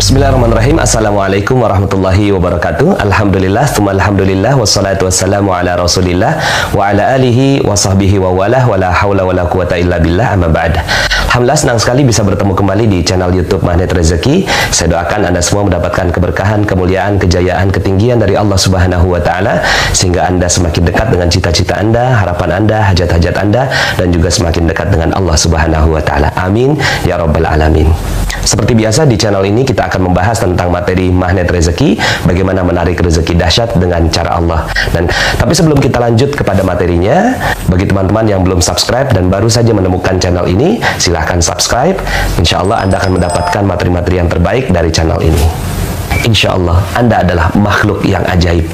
Bismillahirrahmanirrahim. Assalamualaikum warahmatullahi wabarakatuh. Alhamdulillah, tsumma alhamdulillah, wassalatu wassalamu ala rasulillah wa ala alihi wa sahbihi wa walah, wa la hawla wa la quwata illa billah, amma ba'd. Alhamdulillah, senang sekali bisa bertemu kembali di channel YouTube Magnet Rezeki. Saya doakan Anda semua mendapatkan keberkahan, kemuliaan, kejayaan, ketinggian dari Allah Subhanahu wa taala, sehingga Anda semakin dekat dengan cita-cita Anda, harapan Anda, hajat-hajat Anda, dan juga semakin dekat dengan Allah Subhanahu wa taala. Amin ya rabbal alamin. Seperti biasa di channel ini kita akan membahas tentang materi magnet rezeki, bagaimana menarik rezeki dahsyat dengan cara Allah. Tapi sebelum kita lanjut kepada materinya, bagi teman-teman yang belum subscribe dan baru saja menemukan channel ini, silahkan subscribe. Insya Allah Anda akan mendapatkan materi-materi yang terbaik dari channel ini. Insya Allah Anda adalah makhluk yang ajaib,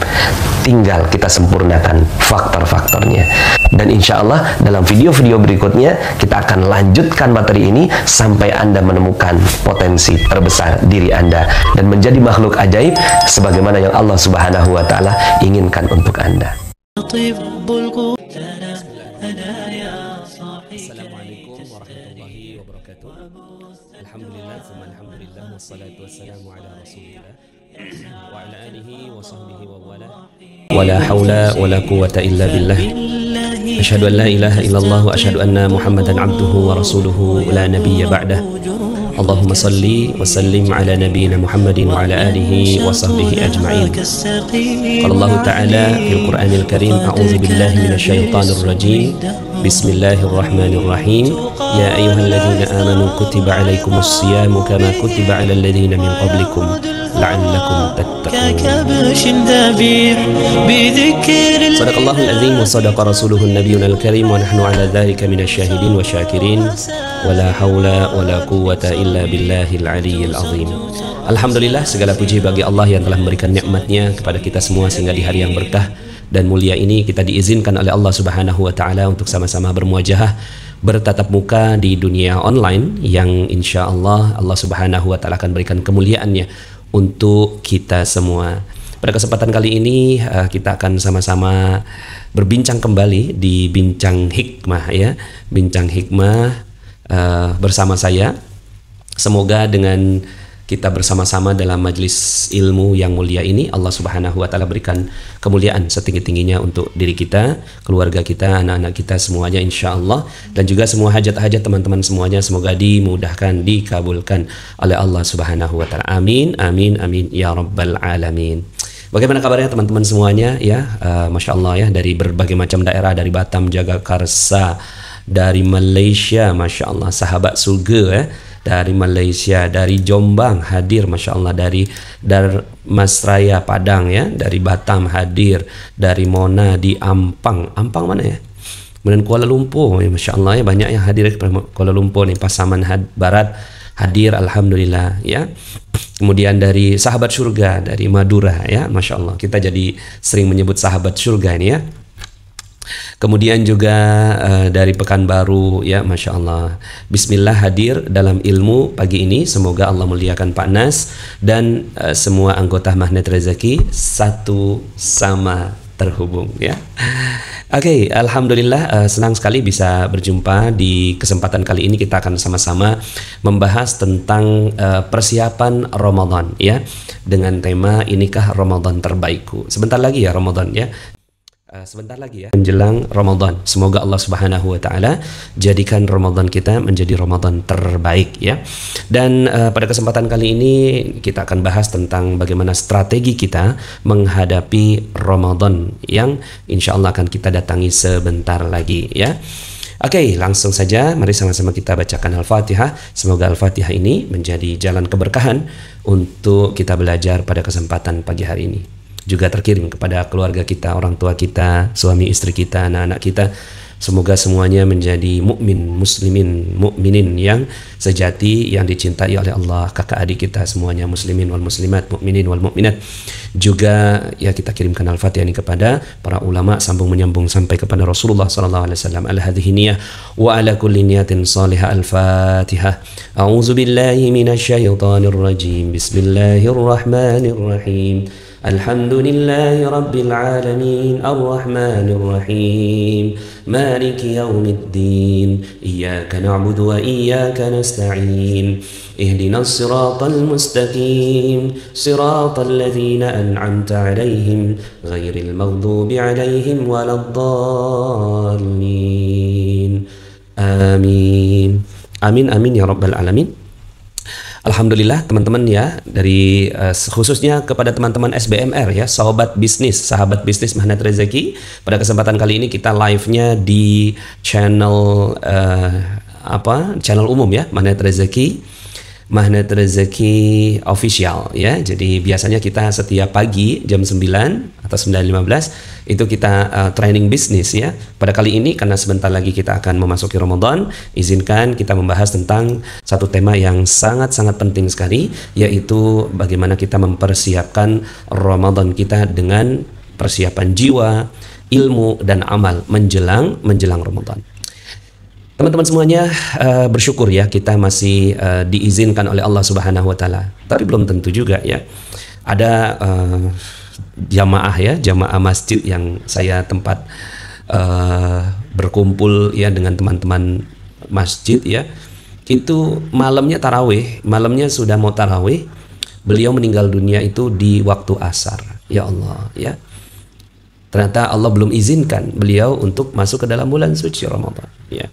tinggal kita sempurnakan faktor-faktornya. Dan insya Allah dalam video-video berikutnya kita akan lanjutkan materi ini sampai Anda menemukan potensi terbesar diri Anda dan menjadi makhluk ajaib sebagaimana yang Allah Subhanahu wa taala inginkan untuk Anda. Assalamualaikum warahmatullahi wabarakatuh. Alhamdulillah, alhamdulillah, wassalatu wassalamu ala rasulillah wa ala alihi wa sahbihi wa wala, wa la hawla wa la quwata illa billah. Asyhadu an la ilaha illallah wa asyhadu anna Muhammadan abduhu wa rasuluhu la nabiyya ba'dah. Allahumma salli wa sallim ala nabiyyina Muhammadin wa ala alihi wa sahbihi ajma'in. Qala Allah ta'ala fil Qur'anil Karim, a'udzu billahi minasyaitonir rajim. Bismillahirrahmanirrahim. Ya ayyuhalladzina amanu kutiba 'alaikumus shiyamu kama kutiba 'alal ladzina min qablikum la'allakum tattaqun. Shadaqallahul azim wa shadaqa rasuluhun nabiyyunal karim wa nahnu 'ala dzalika minasyahidin wa syakirin wa la haula wa la quwwata illa billahil aliyyil azim. Alhamdulillah, segala puji bagi Allah yang telah memberikan nikmat-Nya kepada kita semua sehingga di hari yang berkah dan mulia ini kita diizinkan oleh Allah Subhanahu wa taala untuk sama-sama bermuajahah, bertatap muka di dunia online yang insya Allah Allah Subhanahu wa taala akan berikan kemuliaannya untuk kita semua. Pada kesempatan kali ini kita akan sama-sama berbincang kembali di Bincang Hikmah ya. Bincang Hikmah bersama saya. Semoga dengan kita bersama-sama dalam majlis ilmu yang mulia ini Allah Subhanahu wa taala berikan kemuliaan setinggi-tingginya untuk diri kita, keluarga kita, anak-anak kita semuanya insya Allah, dan juga semua hajat-hajat teman-teman semuanya semoga dimudahkan, dikabulkan oleh Allah Subhanahu wa taala. Amin amin amin ya rabbal alamin. Bagaimana kabarnya teman-teman semuanya ya? Masya Allah ya, dari berbagai macam daerah, dari Batam, Jagakarsa, dari Malaysia, Masya Allah, sahabat surga ya, dari Malaysia, dari Jombang hadir, Masya Allah, dari Darmasraya Padang ya, dari Batam hadir, dari Mona di Ampang mana ya, kemudian Kuala Lumpur ya, Masya Allah ya, banyak yang hadir dari Kuala Lumpur nih, Pasaman Barat hadir, Alhamdulillah ya. Kemudian dari sahabat surga dari Madura ya, Masya Allah, kita jadi sering menyebut sahabat surga ini ya. Kemudian juga dari Pekanbaru ya, Masya Allah. Bismillah hadir dalam ilmu pagi ini. Semoga Allah muliakan Pak Nas dan semua anggota Magnet Rezeki satu sama terhubung ya. Oke, Alhamdulillah senang sekali bisa berjumpa di kesempatan kali ini. Kita akan sama-sama membahas tentang persiapan Ramadan ya, dengan tema inikah Ramadan terbaikku. Sebentar lagi ya Ramadan ya. Sebentar lagi ya menjelang Ramadan. Semoga Allah Subhanahu wa taala jadikan Ramadan kita menjadi Ramadan terbaik ya. Dan pada kesempatan kali ini kita akan bahas tentang bagaimana strategi kita menghadapi Ramadan yang insya Allah akan kita datangi sebentar lagi ya. Oke, langsung saja mari sama-sama kita bacakan Al-Fatihah. Semoga Al-Fatihah ini menjadi jalan keberkahan untuk kita belajar pada kesempatan pagi hari ini. Juga terkirim kepada keluarga kita, orang tua kita, suami istri kita, anak-anak kita. Semoga semuanya menjadi mukmin, muslimin, mukminin yang sejati, yang dicintai oleh Allah. Kakak adik kita semuanya muslimin wal muslimat, mukminin wal mukminat. Juga ya kita kirimkan Al-Fatihah ini kepada para ulama, sambung menyambung sampai kepada Rasulullah sallallahu alaihi wasallam. Ala hadhihi niyah wa ala kulli niyatin salihah. Al-Fatihah. A'udzu billahi minasyaitonir rajim. Bismillahirrahmanirrahim. Alhamdulillahi Rabbil Alamin Ar-Rahmanir Rahim Maliki Yawmiddin Iyyaka na'budu wa iyyaka nasta'in Ihdinas siratal mustaqim Siratal ladzina an'amta 'alaihim ghairil maghdubi 'alaihim waladdallin. Amin. Amin amin ya Rabbal Alamin. Alhamdulillah teman-teman ya, dari khususnya kepada teman-teman SBMR ya, sahabat bisnis Magnet Rezeki. Pada kesempatan kali ini kita live-nya di channel channel umum ya, Magnet Rezeki official ya. Jadi biasanya kita setiap pagi jam 9 atau 9.15 itu kita training bisnis ya. Pada kali ini karena sebentar lagi kita akan memasuki Ramadan, izinkan kita membahas tentang satu tema yang sangat-sangat penting sekali, yaitu bagaimana kita mempersiapkan Ramadan kita dengan persiapan jiwa, ilmu dan amal menjelang Ramadan. Teman-teman semuanya, bersyukur ya kita masih diizinkan oleh Allah Subhanahu wa taala. Tapi belum tentu juga ya. Ada jamaah masjid yang saya tempat berkumpul ya dengan teman-teman masjid ya. Itu malamnya tarawih, malamnya sudah mau tarawih, beliau meninggal dunia itu di waktu asar. Ya Allah ya. Ternyata Allah belum izinkan beliau untuk masuk ke dalam bulan suci Ramadan ya.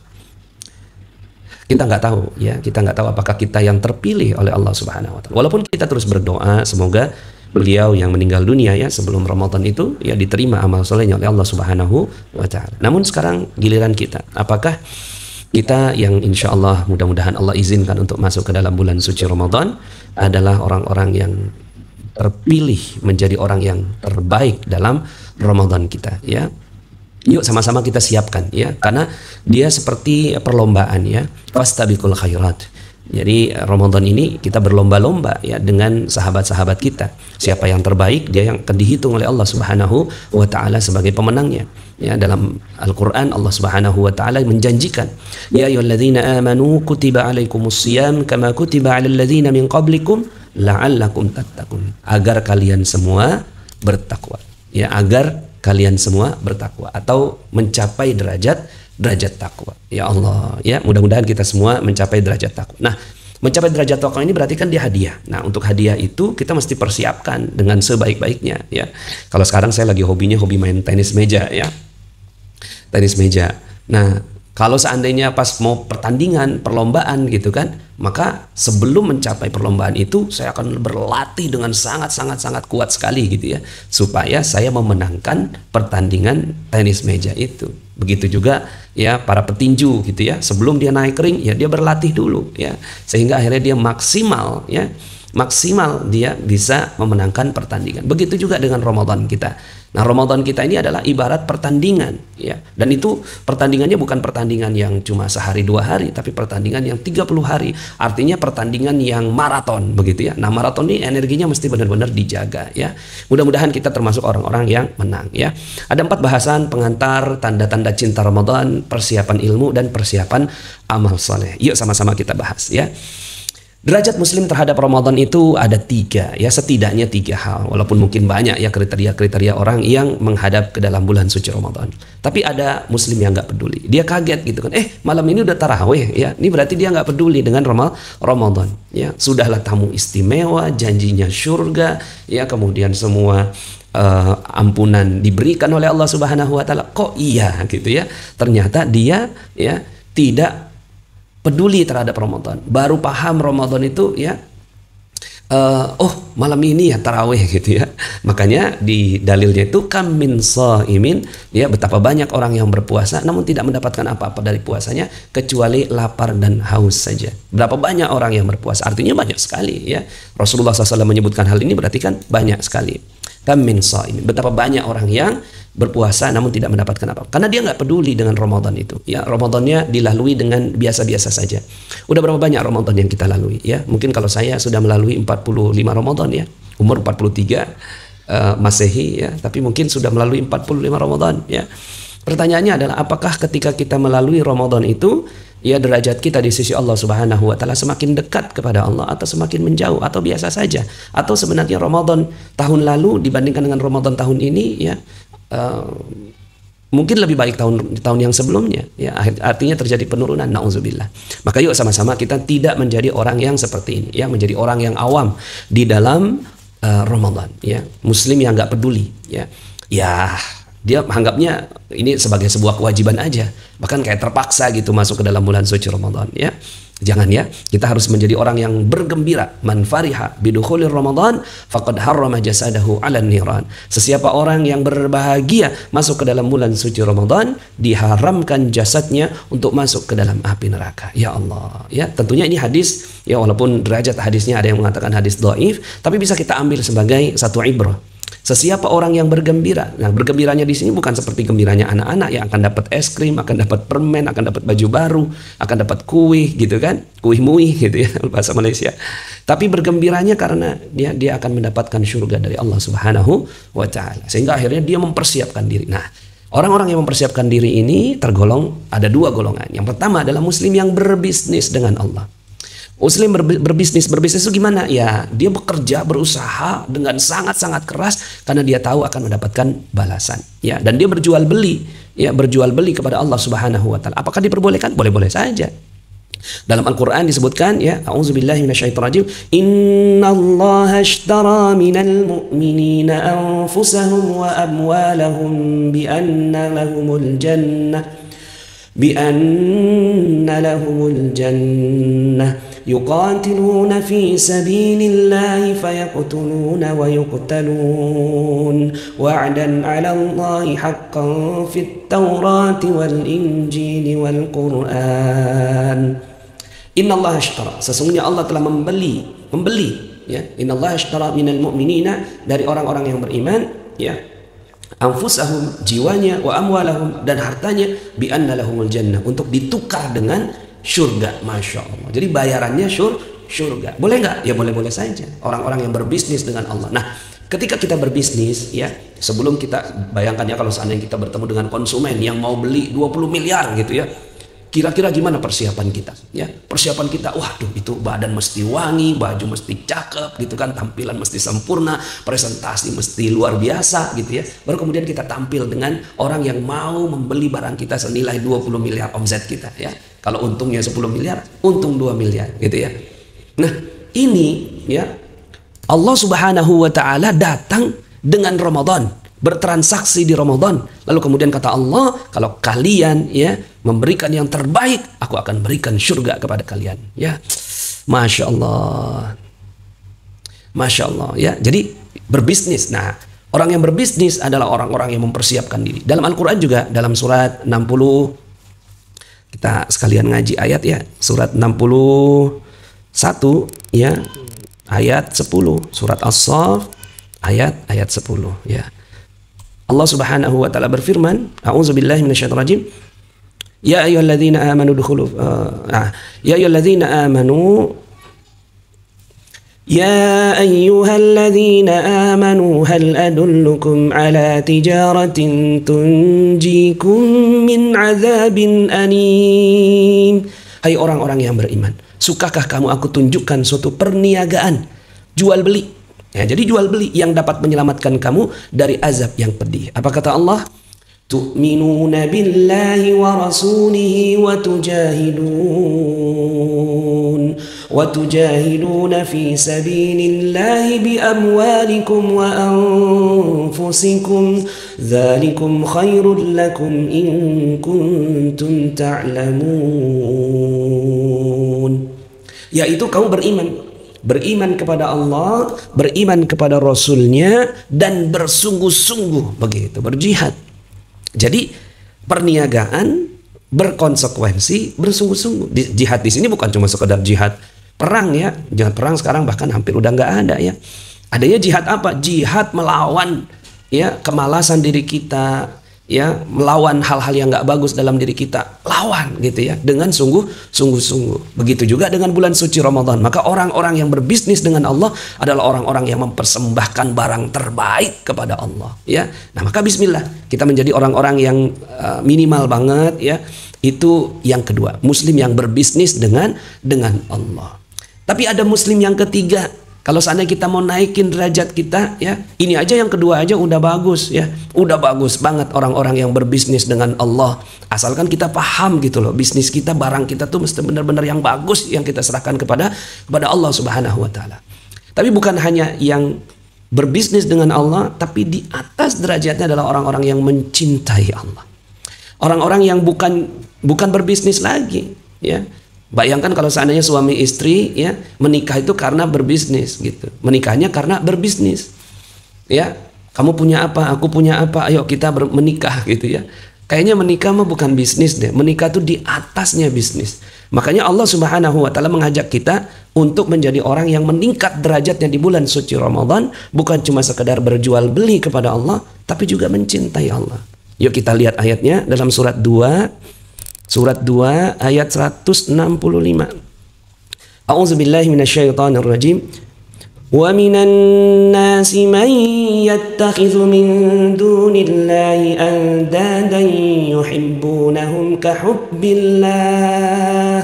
Kita nggak tahu apakah kita yang terpilih oleh Allah Subhanahu wa taala. Walaupun kita terus berdoa semoga beliau yang meninggal dunia ya sebelum Ramadan itu ya diterima amal solehnya oleh Allah Subhanahu wa taala. Namun sekarang giliran kita. Apakah kita yang insya Allah mudah-mudahan Allah izinkan untuk masuk ke dalam bulan suci Ramadan adalah orang-orang yang terpilih menjadi orang yang terbaik dalam Ramadan kita ya. Yuk sama-sama kita siapkan ya, karena dia seperti perlombaan ya, fastabiqul khairat. Jadi Ramadan ini kita berlomba-lomba ya dengan sahabat-sahabat kita. Siapa yang terbaik, dia yang akan dihitung oleh Allah Subhanahu wa taala sebagai pemenangnya. Ya, dalam Al-Qur'an Allah Subhanahu wa taala menjanjikan, ya ayyuhalladzina amanu kutiba alaikumusiyam kama kutiba alal ladzina min qablikum la'allakum tattaqun. Agar kalian semua bertakwa. Ya, agar kalian semua bertakwa atau mencapai derajat takwa. Ya Allah, ya mudah-mudahan kita semua mencapai derajat takwa. Nah, mencapai derajat takwa ini berarti kan dia hadiah. Nah, untuk hadiah itu kita mesti persiapkan dengan sebaik-baiknya ya. Kalau sekarang saya lagi hobi main tenis meja ya. Tenis meja. Nah, kalau seandainya pas mau pertandingan, perlombaan gitu kan, maka sebelum mencapai perlombaan itu saya akan berlatih dengan sangat kuat sekali gitu ya, supaya saya memenangkan pertandingan tenis meja itu. Begitu juga ya para petinju gitu ya, sebelum dia naik ring ya dia berlatih dulu ya, sehingga akhirnya dia maksimal dia bisa memenangkan pertandingan. Begitu juga dengan Ramadan kita. Nah, Ramadan kita ini adalah ibarat pertandingan ya. Dan itu pertandingannya bukan pertandingan yang cuma sehari 2 hari, tapi pertandingan yang 30 hari. Artinya pertandingan yang maraton begitu ya. Nah, maraton ini energinya mesti benar-benar dijaga ya. Mudah-mudahan kita termasuk orang-orang yang menang ya. Ada 4 bahasan pengantar tanda-tanda cinta Ramadan, persiapan ilmu dan persiapan amal soleh. Yuk sama-sama kita bahas ya. Derajat muslim terhadap Ramadan itu ada 3 ya, setidaknya 3 hal. Walaupun mungkin banyak ya kriteria orang yang menghadap ke dalam bulan suci Ramadan. Tapi ada muslim yang nggak peduli. Dia kaget gitu kan. Malam ini udah tarawih ya. Ini berarti dia nggak peduli dengan Ramadan ya. Sudahlah tamu istimewa, janjinya surga ya, kemudian semua ampunan diberikan oleh Allah Subhanahu wa taala. Kok iya gitu ya. Ternyata dia ya tidak peduli terhadap Ramadan, baru paham Ramadan itu ya, malam ini ya tarawih gitu ya. Makanya di dalilnya itu kam min shaimin ya, betapa banyak orang yang berpuasa namun tidak mendapatkan apa-apa dari puasanya kecuali lapar dan haus saja. Berapa banyak orang yang berpuasa, artinya banyak sekali ya. Rasulullah SAW menyebutkan hal ini berarti kan banyak sekali. Kam min shaimin, betapa banyak orang yang berpuasa namun tidak mendapatkan apa-apa karena dia nggak peduli dengan Ramadan itu ya. Ramadannya dilalui dengan biasa-biasa saja. Udah berapa banyak Ramadan yang kita lalui ya? Mungkin kalau saya sudah melalui 45 Ramadan ya, umur 43 Masehi ya, tapi mungkin sudah melalui 45 Ramadan ya. Pertanyaannya adalah apakah ketika kita melalui Ramadan itu ya derajat kita di sisi Allah Subhanahu wa taala semakin dekat kepada Allah atau semakin menjauh atau biasa saja, atau sebenarnya Ramadan tahun lalu dibandingkan dengan Ramadan tahun ini ya mungkin lebih baik tahun yang sebelumnya ya, artinya terjadi penurunan, nauzubillah. Maka yuk sama-sama kita tidak menjadi orang yang seperti ini ya, menjadi orang yang awam di dalam Ramadan ya, muslim yang nggak peduli ya dia anggapnya ini sebagai sebuah kewajiban aja, bahkan kayak terpaksa gitu masuk ke dalam bulan suci Ramadan ya. Jangan ya, kita harus menjadi orang yang bergembira. Man fariha bidukhulir Ramadan faqad harrama jasadahu 'alan niran. Sesiapa orang yang berbahagia masuk ke dalam bulan suci Ramadan, diharamkan jasadnya untuk masuk ke dalam api neraka. Ya Allah. Ya, tentunya ini hadis ya, walaupun derajat hadisnya ada yang mengatakan hadis dhaif, tapi bisa kita ambil sebagai satu ibrah. Sesiapa orang yang bergembira, nah bergembiranya di sini bukan seperti gembiranya anak-anak yang akan dapat es krim, akan dapat permen, akan dapat baju baru, akan dapat kuih gitu kan, kuih muih gitu ya bahasa Malaysia. Tapi bergembiranya karena dia akan mendapatkan surga dari Allah Subhanahu wa taala. Sehingga akhirnya dia mempersiapkan diri. Nah, orang-orang yang mempersiapkan diri ini tergolong ada dua golongan. Yang pertama adalah muslim yang berbisnis dengan Allah. Muslim berbisnis itu gimana? Ya, dia bekerja, berusaha dengan sangat-sangat keras karena dia tahu akan mendapatkan balasan. Ya, dan dia berjual beli kepada Allah Subhanahu wa taala. Apakah diperbolehkan? Boleh-boleh saja. Dalam Al-Qur'an disebutkan ya, a'udzubillahi minasyaitonirrajim, innallaha ashtara minal mu'minina anfusahum wa amwalahum bi anna lahumul jannah يقاتلون في سبيل الله فيقتلون ويقتلون وعدا على الله حقا في التوراة والإنجيل والقرآن. Inna Allah ashtara, sesungguhnya Allah telah membeli ya. Inna Allah ashtara minal mu'minina, dari orang-orang yang beriman ya, anfusahum, jiwanya, wa amwalahum, dan hartanya, bi anna lahumul jannah, untuk ditukar dengan surga. Masya Allah. Jadi bayarannya surga. Boleh nggak? Ya boleh-boleh saja. Orang-orang yang berbisnis dengan Allah. Nah, ketika kita berbisnis ya, sebelum kita bayangkan ya, kalau seandainya kita bertemu dengan konsumen yang mau beli 20 miliar gitu ya, kira-kira gimana persiapan kita ya? Persiapan kita, waduh, itu badan mesti wangi, baju mesti cakep gitu kan, tampilan mesti sempurna, presentasi mesti luar biasa gitu ya. Baru kemudian kita tampil dengan orang yang mau membeli barang kita senilai 20 miliar omset kita ya. Kalau untungnya 10 miliar, untung 2 miliar gitu ya. Nah, ini ya, Allah Subhanahu wa taala datang dengan Ramadan, bertransaksi di Ramadan. Lalu kemudian kata Allah, kalau kalian ya memberikan yang terbaik, aku akan berikan surga kepada kalian. Ya, Masya Allah. Masya Allah ya. Jadi berbisnis. Nah, orang yang berbisnis adalah orang-orang yang mempersiapkan diri. Dalam Al-Quran juga, dalam surat 60, kita sekalian ngaji ayat ya, surat 61 ya, ayat 10, surat As-Saff ayat 10 ya. Allah Subhanahu wa taala berfirman, a'udzubillahi minasyaitonirrajim, ya ayyuhalladzina amanu dukhulu ya ayyuhalladzina amanu يا أيها الذين آمنوا هل أدلكم على تجارة تنجيكم من عذاب أليم. Hai orang-orang yang beriman, sukakah kamu aku tunjukkan suatu perniagaan jual beli ya, jadi jual beli yang dapat menyelamatkan kamu dari azab yang pedih. Apa kata Allah? Tu'minuna billahi wa rasulihi wa tujahiduna fi sabilillahi bi amwalikum wa anfusikum dzalikum khairul lakum in kuntum ta'lamun. Yaitu kamu beriman kepada Allah, beriman kepada Rasulnya, dan bersungguh-sungguh begitu, berjihad. Jadi perniagaan berkonsekuensi, bersungguh-sungguh. Jihad di sini bukan cuma sekedar jihad perang ya. Jihad perang sekarang bahkan hampir udah nggak ada ya. Adanya jihad apa? Jihad melawan ya kemalasan diri kita, ya, melawan hal-hal yang nggak bagus dalam diri kita, lawan gitu ya, dengan sungguh-sungguh. Begitu juga dengan bulan suci Ramadan. Maka orang-orang yang berbisnis dengan Allah adalah orang-orang yang mempersembahkan barang terbaik kepada Allah, ya. Nah, maka bismillah, kita menjadi orang-orang yang minimal banget, ya. Itu yang kedua, muslim yang berbisnis dengan Allah. Tapi ada muslim yang ketiga. Kalau seandainya kita mau naikin derajat kita, ya, ini aja yang kedua aja udah bagus, ya, udah bagus banget orang-orang yang berbisnis dengan Allah. Asalkan kita paham gitu loh, bisnis kita, barang kita tuh mesti benar-benar yang bagus yang kita serahkan kepada Allah Subhanahu Wa Taala. Tapi bukan hanya yang berbisnis dengan Allah, tapi di atas derajatnya adalah orang-orang yang mencintai Allah, orang-orang yang bukan berbisnis lagi, ya. Bayangkan kalau seandainya suami istri, ya, menikah itu karena berbisnis gitu. Menikahnya karena berbisnis. Ya, kamu punya apa, aku punya apa, ayo kita menikah gitu ya. Kayaknya menikah mah bukan bisnis deh. Menikah itu di atasnya bisnis. Makanya Allah Subhanahu Wa Taala mengajak kita untuk menjadi orang yang meningkat derajatnya di bulan suci Ramadan, bukan cuma sekedar berjual beli kepada Allah, tapi juga mencintai Allah. Yuk kita lihat ayatnya dalam surat 2. Surat 2 ayat 165. A'udzubillahi minasyaitonir rajim. Wa minan nasi man yattakhidhu min dunillahi andadan yuhibbunahum ka hubbillah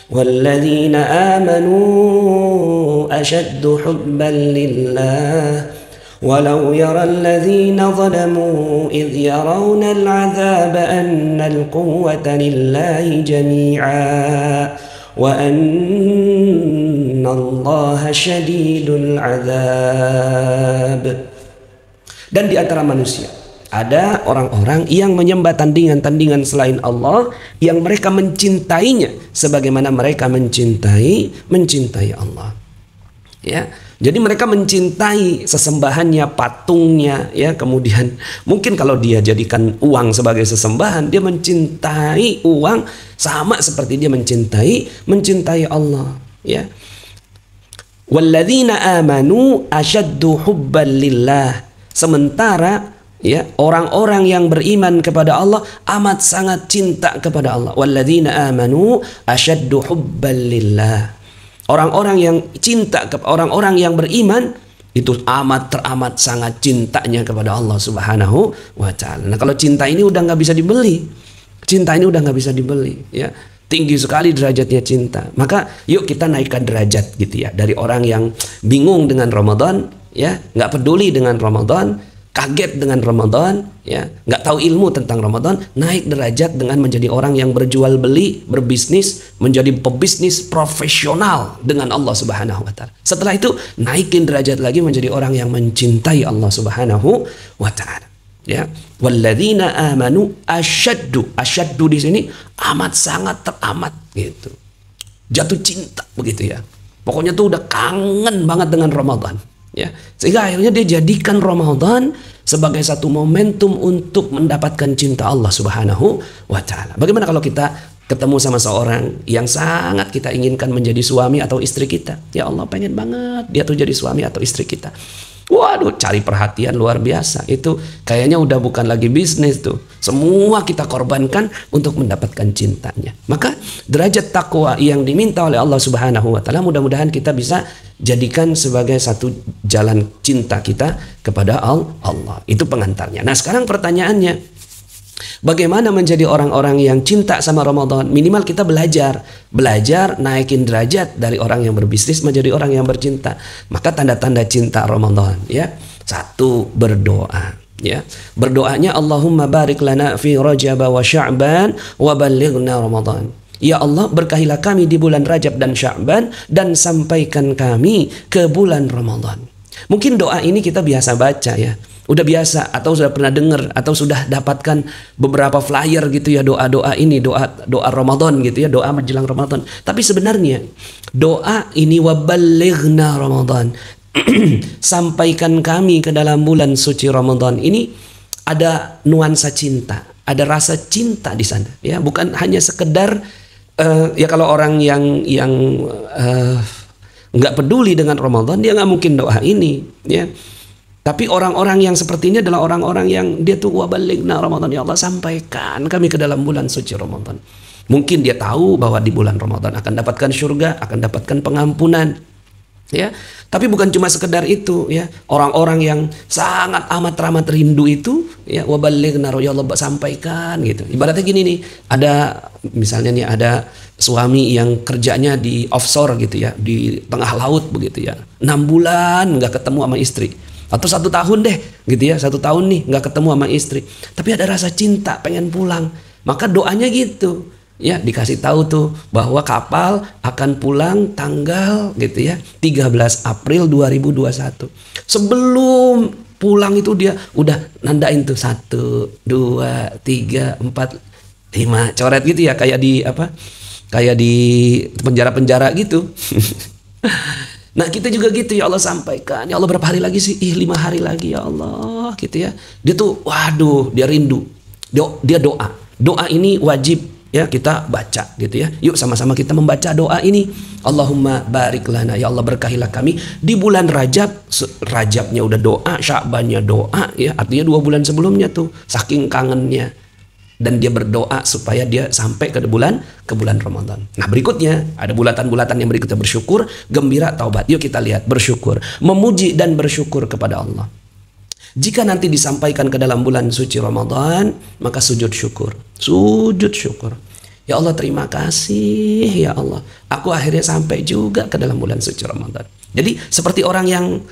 walladzina amanu ashaddu hubban lillah. ولو يرى الذين ظلموا إذ يرون العذاب أن القوة لله جميعا وأن الله شديد العذاب. Dan di antara manusia ada orang-orang yang menyembah tandingan-tandingan selain Allah, yang mereka mencintainya sebagaimana mereka mencintai Allah. Ya, jadi mereka mencintai sesembahannya, patungnya, ya. Kemudian mungkin kalau dia jadikan uang sebagai sesembahan, dia mencintai uang sama seperti dia mencintai Allah, ya. Walladzina amanu asyaddu hubban lillah. Sementara, ya, orang-orang yang beriman kepada Allah amat sangat cinta kepada Allah. Walladzina amanu asyaddu hubban lillah. Orang-orang yang cinta, orang-orang yang beriman itu teramat sangat cintanya kepada Allah Subhanahu Wa Taala. Nah, kalau cinta ini udah nggak bisa dibeli, ya, tinggi sekali derajatnya cinta. Maka yuk kita naikkan derajat gitu ya, dari orang yang bingung dengan Ramadan, ya, nggak peduli dengan Ramadan, kaget dengan Ramadan, ya, nggak tahu ilmu tentang Ramadan, naik derajat dengan menjadi orang yang berjual beli, berbisnis, menjadi pebisnis profesional dengan Allah Subhanahu Wa Taala. Setelah itu naikin derajat lagi menjadi orang yang mencintai Allah Subhanahu Wa Taala. Ya, walladzina amanu asyaddu di sini amat sangat teramat gitu, jatuh cinta begitu ya. Pokoknya tuh udah kangen banget dengan Ramadan. Ya, sehingga akhirnya dia jadikan Ramadan sebagai satu momentum untuk mendapatkan cinta Allah Subhanahu Wa Taala. Bagaimana kalau kita ketemu sama seorang yang sangat kita inginkan menjadi suami atau istri kita? Ya Allah, pengen banget dia tuh jadi suami atau istri kita. Waduh, cari perhatian luar biasa. Itu kayaknya udah bukan lagi bisnis tuh. Semua kita korbankan untuk mendapatkan cintanya. Maka derajat takwa yang diminta oleh Allah Subhanahu Wa Taala, mudah-mudahan kita bisa jadikan sebagai satu jalan cinta kita kepada Allah. Itu pengantarnya. Nah, sekarang pertanyaannya, bagaimana menjadi orang-orang yang cinta sama Ramadan? Minimal kita belajar naikin derajat dari orang yang berbisnis menjadi orang yang bercinta. Maka tanda-tanda cinta Ramadan, ya. Satu, berdoa, ya. Berdoanya Allahumma barik lana fi Rajab wa Sya'ban wa ballighna Ramadan. Ya Allah, berkahilah kami di bulan Rajab dan Sya'ban dan sampaikan kami ke bulan Ramadan. Mungkin doa ini kita biasa baca, ya. Udah biasa atau sudah pernah dengar atau sudah dapatkan beberapa flyer gitu ya, doa-doa ini, doa Ramadan gitu ya, doa menjelang Ramadan. Tapi sebenarnya doa ini waballighna Ramadan, sampaikan kami ke dalam bulan suci Ramadan ini, ada nuansa cinta, ada rasa cinta di sana, ya, bukan hanya sekedar ya kalau orang yang nggak peduli dengan Ramadan, dia nggak mungkin doa ini, ya. Tapi orang-orang yang seperti ini adalah orang-orang yang dia tuh wabalighna Ramadan, ya Allah sampaikan kami ke dalam bulan suci Ramadan. Mungkin dia tahu bahwa di bulan Ramadan akan dapatkan surga, akan dapatkan pengampunan. Ya, tapi bukan cuma sekedar itu ya. Orang-orang yang sangat amat rindu itu ya wabalighna, ya Allah sampaikan gitu. Ibaratnya gini nih, ada misalnya nih ada suami yang kerjanya di offshore gitu ya, di tengah laut begitu ya. 6 bulan nggak ketemu sama istri. Atau 1 tahun deh gitu ya, 1 tahun nih nggak ketemu sama istri, tapi ada rasa cinta pengen pulang, maka doanya gitu ya, dikasih tahu tuh bahwa kapal akan pulang tanggal gitu ya 13 April 2021. Sebelum pulang itu dia udah nandain tuh 1, 2, 3, 4, 5 coret gitu ya, kayak di apa, kayak di penjara-penjara gitu. Nah kita juga gitu, ya Allah sampaikan, ya Allah berapa hari lagi sih? 5 hari lagi ya Allah gitu ya. Dia tuh waduh dia rindu, dia doa ini wajib ya kita baca gitu ya. Yuk sama-sama kita membaca doa ini. Allahumma barik lana, ya Allah berkahilah kami di bulan Rajab. Rajabnya udah doa, Sya'bannya doa ya, artinya 2 bulan sebelumnya tuh saking kangennya. Dan dia berdoa supaya dia sampai ke bulan Ramadan. Nah berikutnya ada bulatan-bulatan yang berikutnya, bersyukur, gembira, taubat. Yuk kita lihat, bersyukur, memuji dan bersyukur kepada Allah. Jika nanti disampaikan ke dalam bulan suci Ramadan, maka sujud syukur. Sujud syukur. Ya Allah terima kasih ya Allah, aku akhirnya sampai juga ke dalam bulan suci Ramadan. Jadi seperti orang yang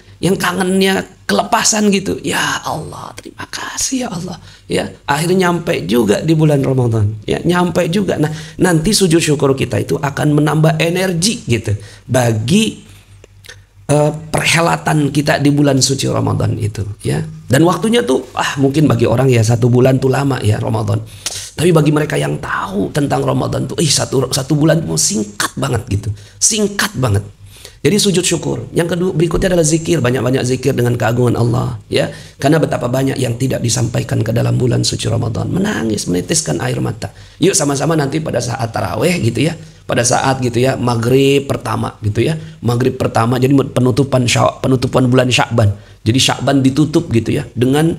kangennya kelepasan gitu. Ya Allah terima kasih ya Allah. Ya akhirnya nyampe juga di bulan Ramadan. Ya nyampe juga. Nah nanti sujud syukur kita itu akan menambah energi gitu bagi perhelatan kita di bulan suci Ramadan itu ya. Dan waktunya tuh mungkin bagi orang ya 1 bulan tuh lama ya Ramadan. Tapi bagi mereka yang tahu tentang Ramadan tuh satu bulan tuh singkat banget gitu. Singkat banget. Jadi sujud syukur. Yang kedua berikutnya adalah zikir, banyak-banyak zikir dengan keagungan Allah ya. Karena betapa banyak yang tidak disampaikan ke dalam bulan suci Ramadan. Menangis, menitiskan air mata. Yuk sama-sama nanti pada saat tarawih gitu ya. Pada saat gitu ya maghrib pertama gitu ya. Maghrib pertama jadi penutupan bulan Sya'ban. Jadi Sya'ban ditutup gitu ya dengan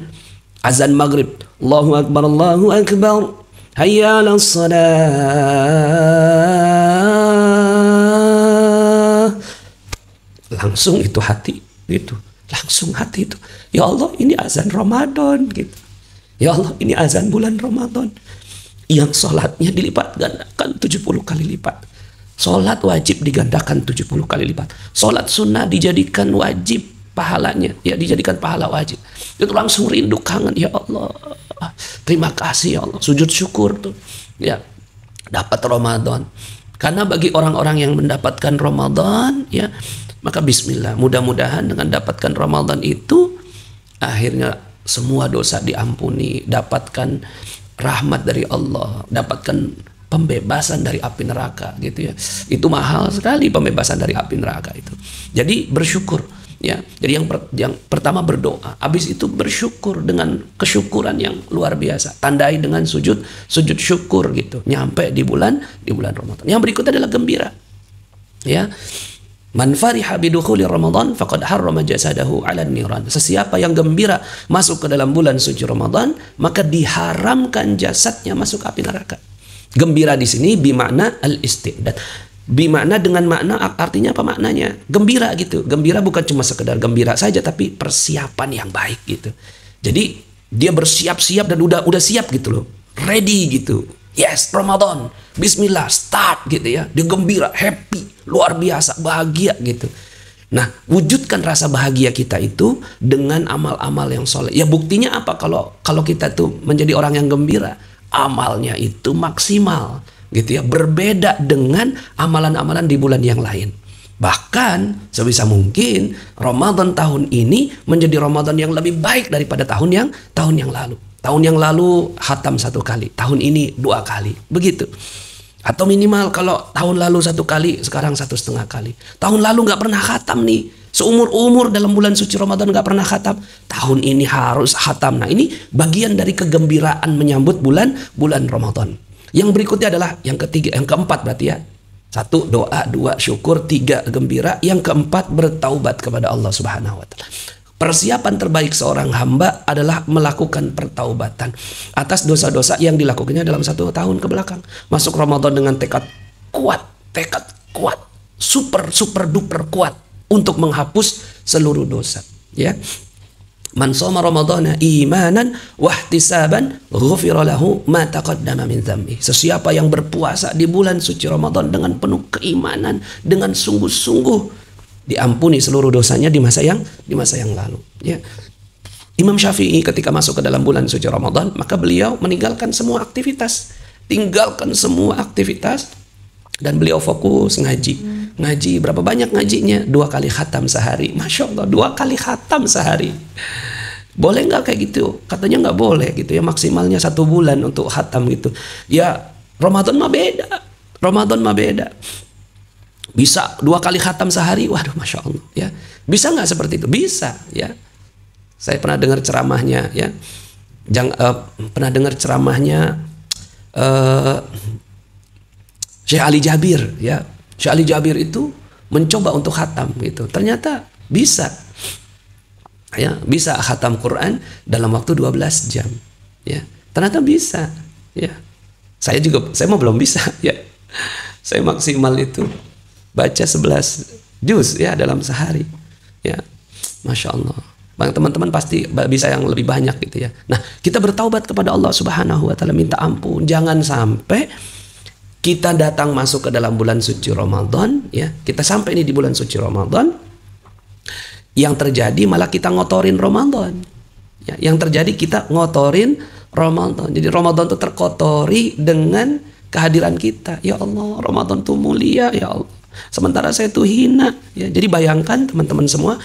azan maghrib. Allahu Akbar, Allahu Akbar. Hayya 'alas shalah. Langsung itu hati gitu, langsung hati itu, ya Allah ini azan Ramadan gitu, ya Allah ini azan bulan Ramadan yang sholatnya dilipat gandakan 70 kali lipat. Sholat wajib digandakan 70 kali lipat, sholat sunnah dijadikan wajib pahalanya ya, dijadikan pahala wajib. Itu langsung rindu kangen, ya Allah terima kasih ya Allah, sujud syukur tuh ya dapat Ramadan. Karena bagi orang-orang yang mendapatkan Ramadan ya, maka bismillah, mudah-mudahan dengan dapatkan Ramadan itu akhirnya semua dosa diampuni, dapatkan rahmat dari Allah, dapatkan pembebasan dari api neraka gitu ya. Itu mahal sekali pembebasan dari api neraka itu. Jadi bersyukur ya. Jadi yang pertama berdoa, habis itu bersyukur dengan kesyukuran yang luar biasa. Tandai dengan sujud syukur gitu. Nyampe di bulan Ramadan. Yang berikutnya adalah gembira. Ya. Man fariha bidukhuli Ramadan faqad harrama jasadahu 'alan niran. Sesiapa yang gembira masuk ke dalam bulan suci Ramadan, maka diharamkan jasadnya masuk api neraka. Gembira di sini bimakna al-istidad. Bimakna dengan makna artinya apa maknanya? Gembira gitu. Gembira bukan cuma sekedar gembira saja, tapi persiapan yang baik gitu. Jadi dia bersiap-siap dan udah siap gitu loh. Ready gitu. Yes, Ramadan. Bismillah, start gitu ya. Dia gembira, happy, luar biasa, bahagia gitu. Nah, wujudkan rasa bahagia kita itu dengan amal-amal yang soleh. Ya buktinya apa kalau kita tuh menjadi orang yang gembira? Amalnya itu maksimal gitu ya. Berbeda dengan amalan-amalan di bulan yang lain. Bahkan sebisa mungkin Ramadan tahun ini menjadi Ramadan yang lebih baik daripada tahun yang lalu. Tahun yang lalu khatam 1 kali, tahun ini 2 kali, begitu. Atau minimal kalau tahun lalu 1 kali, sekarang 1,5 kali. Tahun lalu nggak pernah khatam nih, seumur-umur dalam bulan suci Ramadan nggak pernah khatam. Tahun ini harus khatam. Nah ini bagian dari kegembiraan menyambut bulan Ramadan. Yang berikutnya adalah yang ketiga, yang keempat berarti ya. 1 doa, 2 syukur, 3 gembira, yang keempat bertaubat kepada Allah Subhanahu wa taala. Persiapan terbaik seorang hamba adalah melakukan pertaubatan atas dosa-dosa yang dilakukannya dalam 1 tahun ke belakang. Masuk Ramadan dengan tekad kuat, super duper kuat untuk menghapus seluruh dosa. Ya, man shoma ramadhana imanan wahtisaban ghufira lahu ma taqaddama min dzambi. Sesiapa yang berpuasa di bulan suci Ramadan dengan penuh keimanan, dengan sungguh-sungguh, diampuni seluruh dosanya di masa yang lalu. Ya. Imam Syafi'i ketika masuk ke dalam bulan suci Ramadan, maka beliau meninggalkan semua aktivitas, dan beliau fokus ngaji. Ngaji berapa banyak ngajinya? 2 kali khatam sehari. Masya Allah, 2 kali khatam sehari. Boleh nggak kayak gitu? Katanya nggak boleh gitu ya, maksimalnya 1 bulan untuk khatam gitu. Ya Ramadan mah beda. Bisa 2 kali khatam sehari, waduh Masya Allah ya. Bisa nggak seperti itu? Bisa ya. Saya pernah dengar ceramahnya ya. Pernah dengar ceramahnya Syekh Ali Jabir ya. Syekh Ali Jabir itu mencoba untuk khatam gitu. Ternyata bisa. Ya, bisa khatam Quran dalam waktu 12 jam. Ya. Ternyata bisa ya. Saya mau belum bisa ya. Saya maksimal itu baca 11 juz ya dalam sehari ya. Masya Allah. Bang, teman-teman pasti bisa yang lebih banyak gitu ya. Nah, kita bertaubat kepada Allah Subhanahu wa taala, minta ampun. Jangan sampai kita datang masuk ke dalam bulan suci Ramadan ya. Kita sampai ini di bulan suci Ramadan, yang terjadi malah kita ngotorin Ramadan. Ya, yang terjadi kita ngotorin Ramadan. Jadi Ramadan itu terkotori dengan kehadiran kita. Ya Allah, Ramadan itu mulia ya Allah. Sementara saya tuh hina ya. Jadi bayangkan teman-teman semua,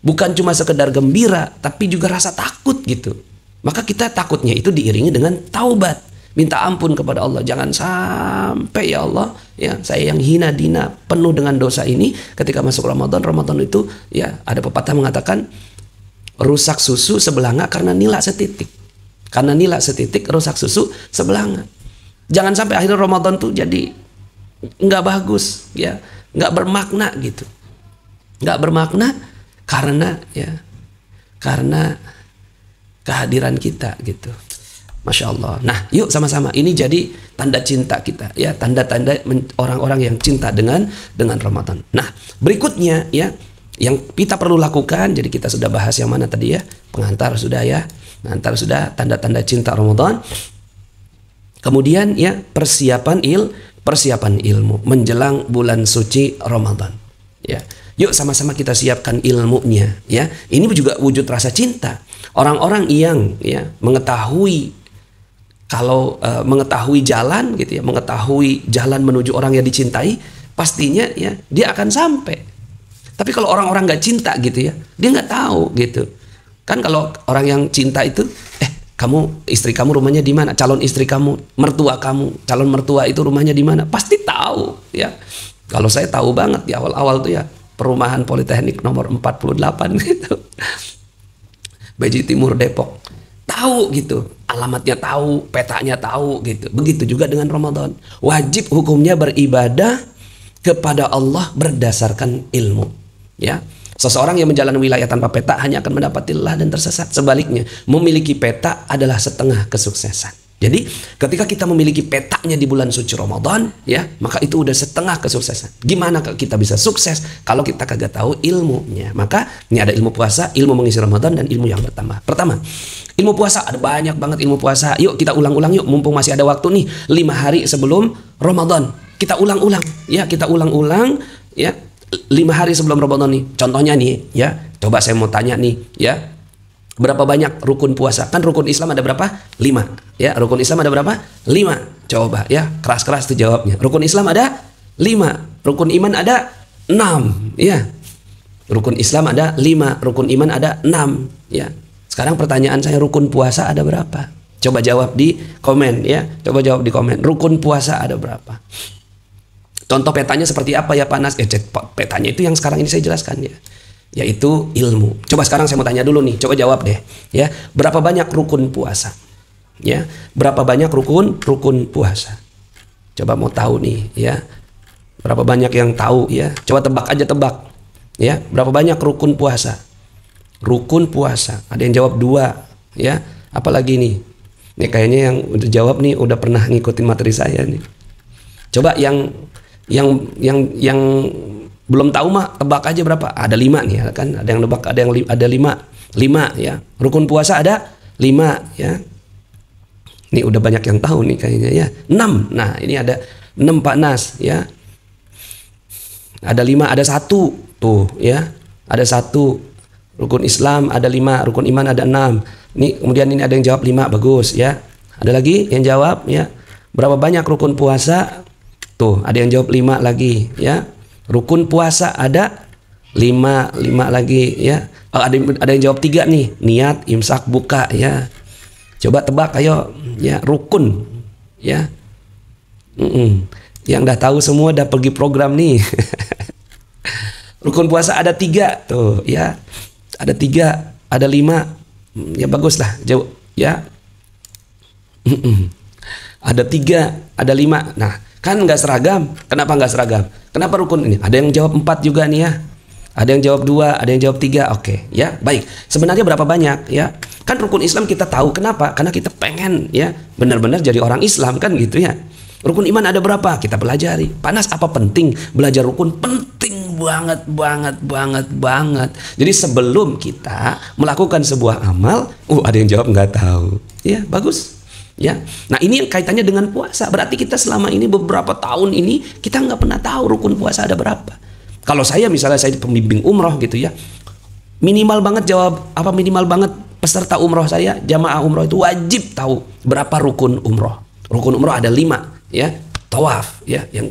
bukan cuma sekedar gembira tapi juga rasa takut gitu. Maka kita takutnya itu diiringi dengan taubat, minta ampun kepada Allah. Jangan sampai ya Allah ya, saya yang hina dina penuh dengan dosa ini ketika masuk Ramadan itu ya, ada pepatah mengatakan rusak susu sebelanga karena nila setitik. Karena nila setitik rusak susu sebelanga. Jangan sampai akhirnya Ramadan tuh jadi nggak bagus ya, nggak bermakna gitu, nggak bermakna karena kehadiran kita gitu. Masya Allah. Nah, yuk sama-sama, ini jadi tanda cinta kita ya, tanda-tanda orang-orang yang cinta dengan Ramadan. Nah, berikutnya ya, yang kita perlu lakukan, jadi kita sudah bahas yang mana tadi ya, pengantar sudah ya, tanda-tanda cinta Ramadan. Kemudian ya, persiapan ilmu menjelang bulan suci Ramadan. Ya, yuk sama-sama kita siapkan ilmunya. Ya, ini juga wujud rasa cinta. Orang-orang yang ya mengetahui jalan gitu ya, mengetahui jalan menuju orang yang dicintai, pastinya ya dia akan sampai. Tapi kalau orang-orang nggak cinta gitu ya, dia nggak tahu gitu. Kan kalau orang yang cinta itu, istri kamu rumahnya di mana? Calon istri kamu, calon mertua itu rumahnya di mana? Pasti tahu ya. Kalau saya tahu banget di awal-awal tuh ya, perumahan Politeknik nomor 48 gitu. Beji Timur Depok. Tahu gitu. Alamatnya tahu, petanya tahu gitu. Begitu juga dengan Ramadan. Wajib hukumnya beribadah kepada Allah berdasarkan ilmu. Ya. Seseorang yang menjalani wilayah tanpa peta hanya akan mendapati lelah dan tersesat. Sebaliknya, memiliki peta adalah setengah kesuksesan. Jadi, ketika kita memiliki petanya di bulan suci Ramadan, ya, maka itu udah setengah kesuksesan. Gimana kita bisa sukses kalau kita kagak tahu ilmunya? Maka ini ada ilmu puasa, ilmu mengisi Ramadan, dan ilmu yang bertambah. Pertama, ilmu puasa, ada banyak banget ilmu puasa. Yuk kita ulang-ulang yuk, mumpung masih ada waktu nih, 5 hari sebelum Ramadan. Kita ulang-ulang, ya, ya. 5 hari sebelum Ramadan nih. Contohnya nih, ya. Coba saya mau tanya nih, ya. Berapa banyak rukun puasa? Kan rukun Islam ada berapa? 5. Ya, rukun Islam ada berapa? 5. Coba ya, keras-keras tuh jawabnya. Rukun Islam ada 5. Rukun iman ada 6, ya. Rukun Islam ada 5, rukun iman ada 6, ya. Sekarang pertanyaan saya, rukun puasa ada berapa? Coba jawab di komen, ya. Coba jawab di komen. Rukun puasa ada berapa? Contoh petanya seperti apa ya Panas? Petanya itu yang sekarang ini saya jelaskan ya, yaitu ilmu. Coba sekarang saya mau tanya dulu nih, coba jawab deh ya. Berapa banyak rukun puasa? Ya, berapa banyak rukun puasa? Coba mau tahu nih ya. Berapa banyak yang tahu ya? Coba tebak aja, tebak. Ya, berapa banyak rukun puasa? Rukun puasa. Ada yang jawab 2, ya. Apalagi nih? Nih kayaknya yang udah jawab nih udah pernah ngikutin materi saya nih. Coba yang belum tahu mah tebak aja berapa. Ada 5 nih kan. Ada yang nebak, ada 5 ya. Rukun puasa ada 5 ya. Ini udah banyak yang tahu nih kayaknya ya. 6. Nah, ini ada 6 Pak Nas ya. Ada 5, ada 1 tuh ya. Ada 1. Rukun Islam ada 5, rukun iman ada 6. Ini kemudian ini ada yang jawab 5, bagus ya. Ada lagi yang jawab ya. Berapa banyak rukun puasa? Tuh, ada yang jawab 5 lagi ya. Rukun puasa ada 5 lagi ya. Oh, ada yang jawab 3 nih. Niat, imsak, buka ya. Coba tebak ayo ya, rukun ya. Yang udah tahu semua udah pergi program nih. Rukun puasa ada 3 tuh ya. Ada 3, ada 5. Ya bagus lah, jauh ya. Ada 3, ada 5. Nah, kan nggak seragam. Kenapa nggak seragam? Kenapa rukun ini? Ada yang jawab 4 juga nih ya. Ada yang jawab 2, ada yang jawab 3. Oke, ya, baik. Sebenarnya berapa banyak ya? Kan rukun Islam kita tahu kenapa? Karena kita pengen ya benar-benar jadi orang Islam kan gitu ya. Rukun iman ada berapa? Kita pelajari. Panas apa penting belajar rukun? Penting banget. Jadi sebelum kita melakukan sebuah amal, ada yang jawab nggak tahu. Ya, bagus. Ya. Nah, ini yang kaitannya dengan puasa. Berarti kita selama ini beberapa tahun ini kita nggak pernah tahu rukun puasa ada berapa. Kalau saya misalnya saya pembimbing umroh gitu ya. Minimal banget peserta umroh saya, jamaah umroh itu wajib tahu berapa rukun umroh. Rukun umroh ada 5. Ya, tawaf ya, yang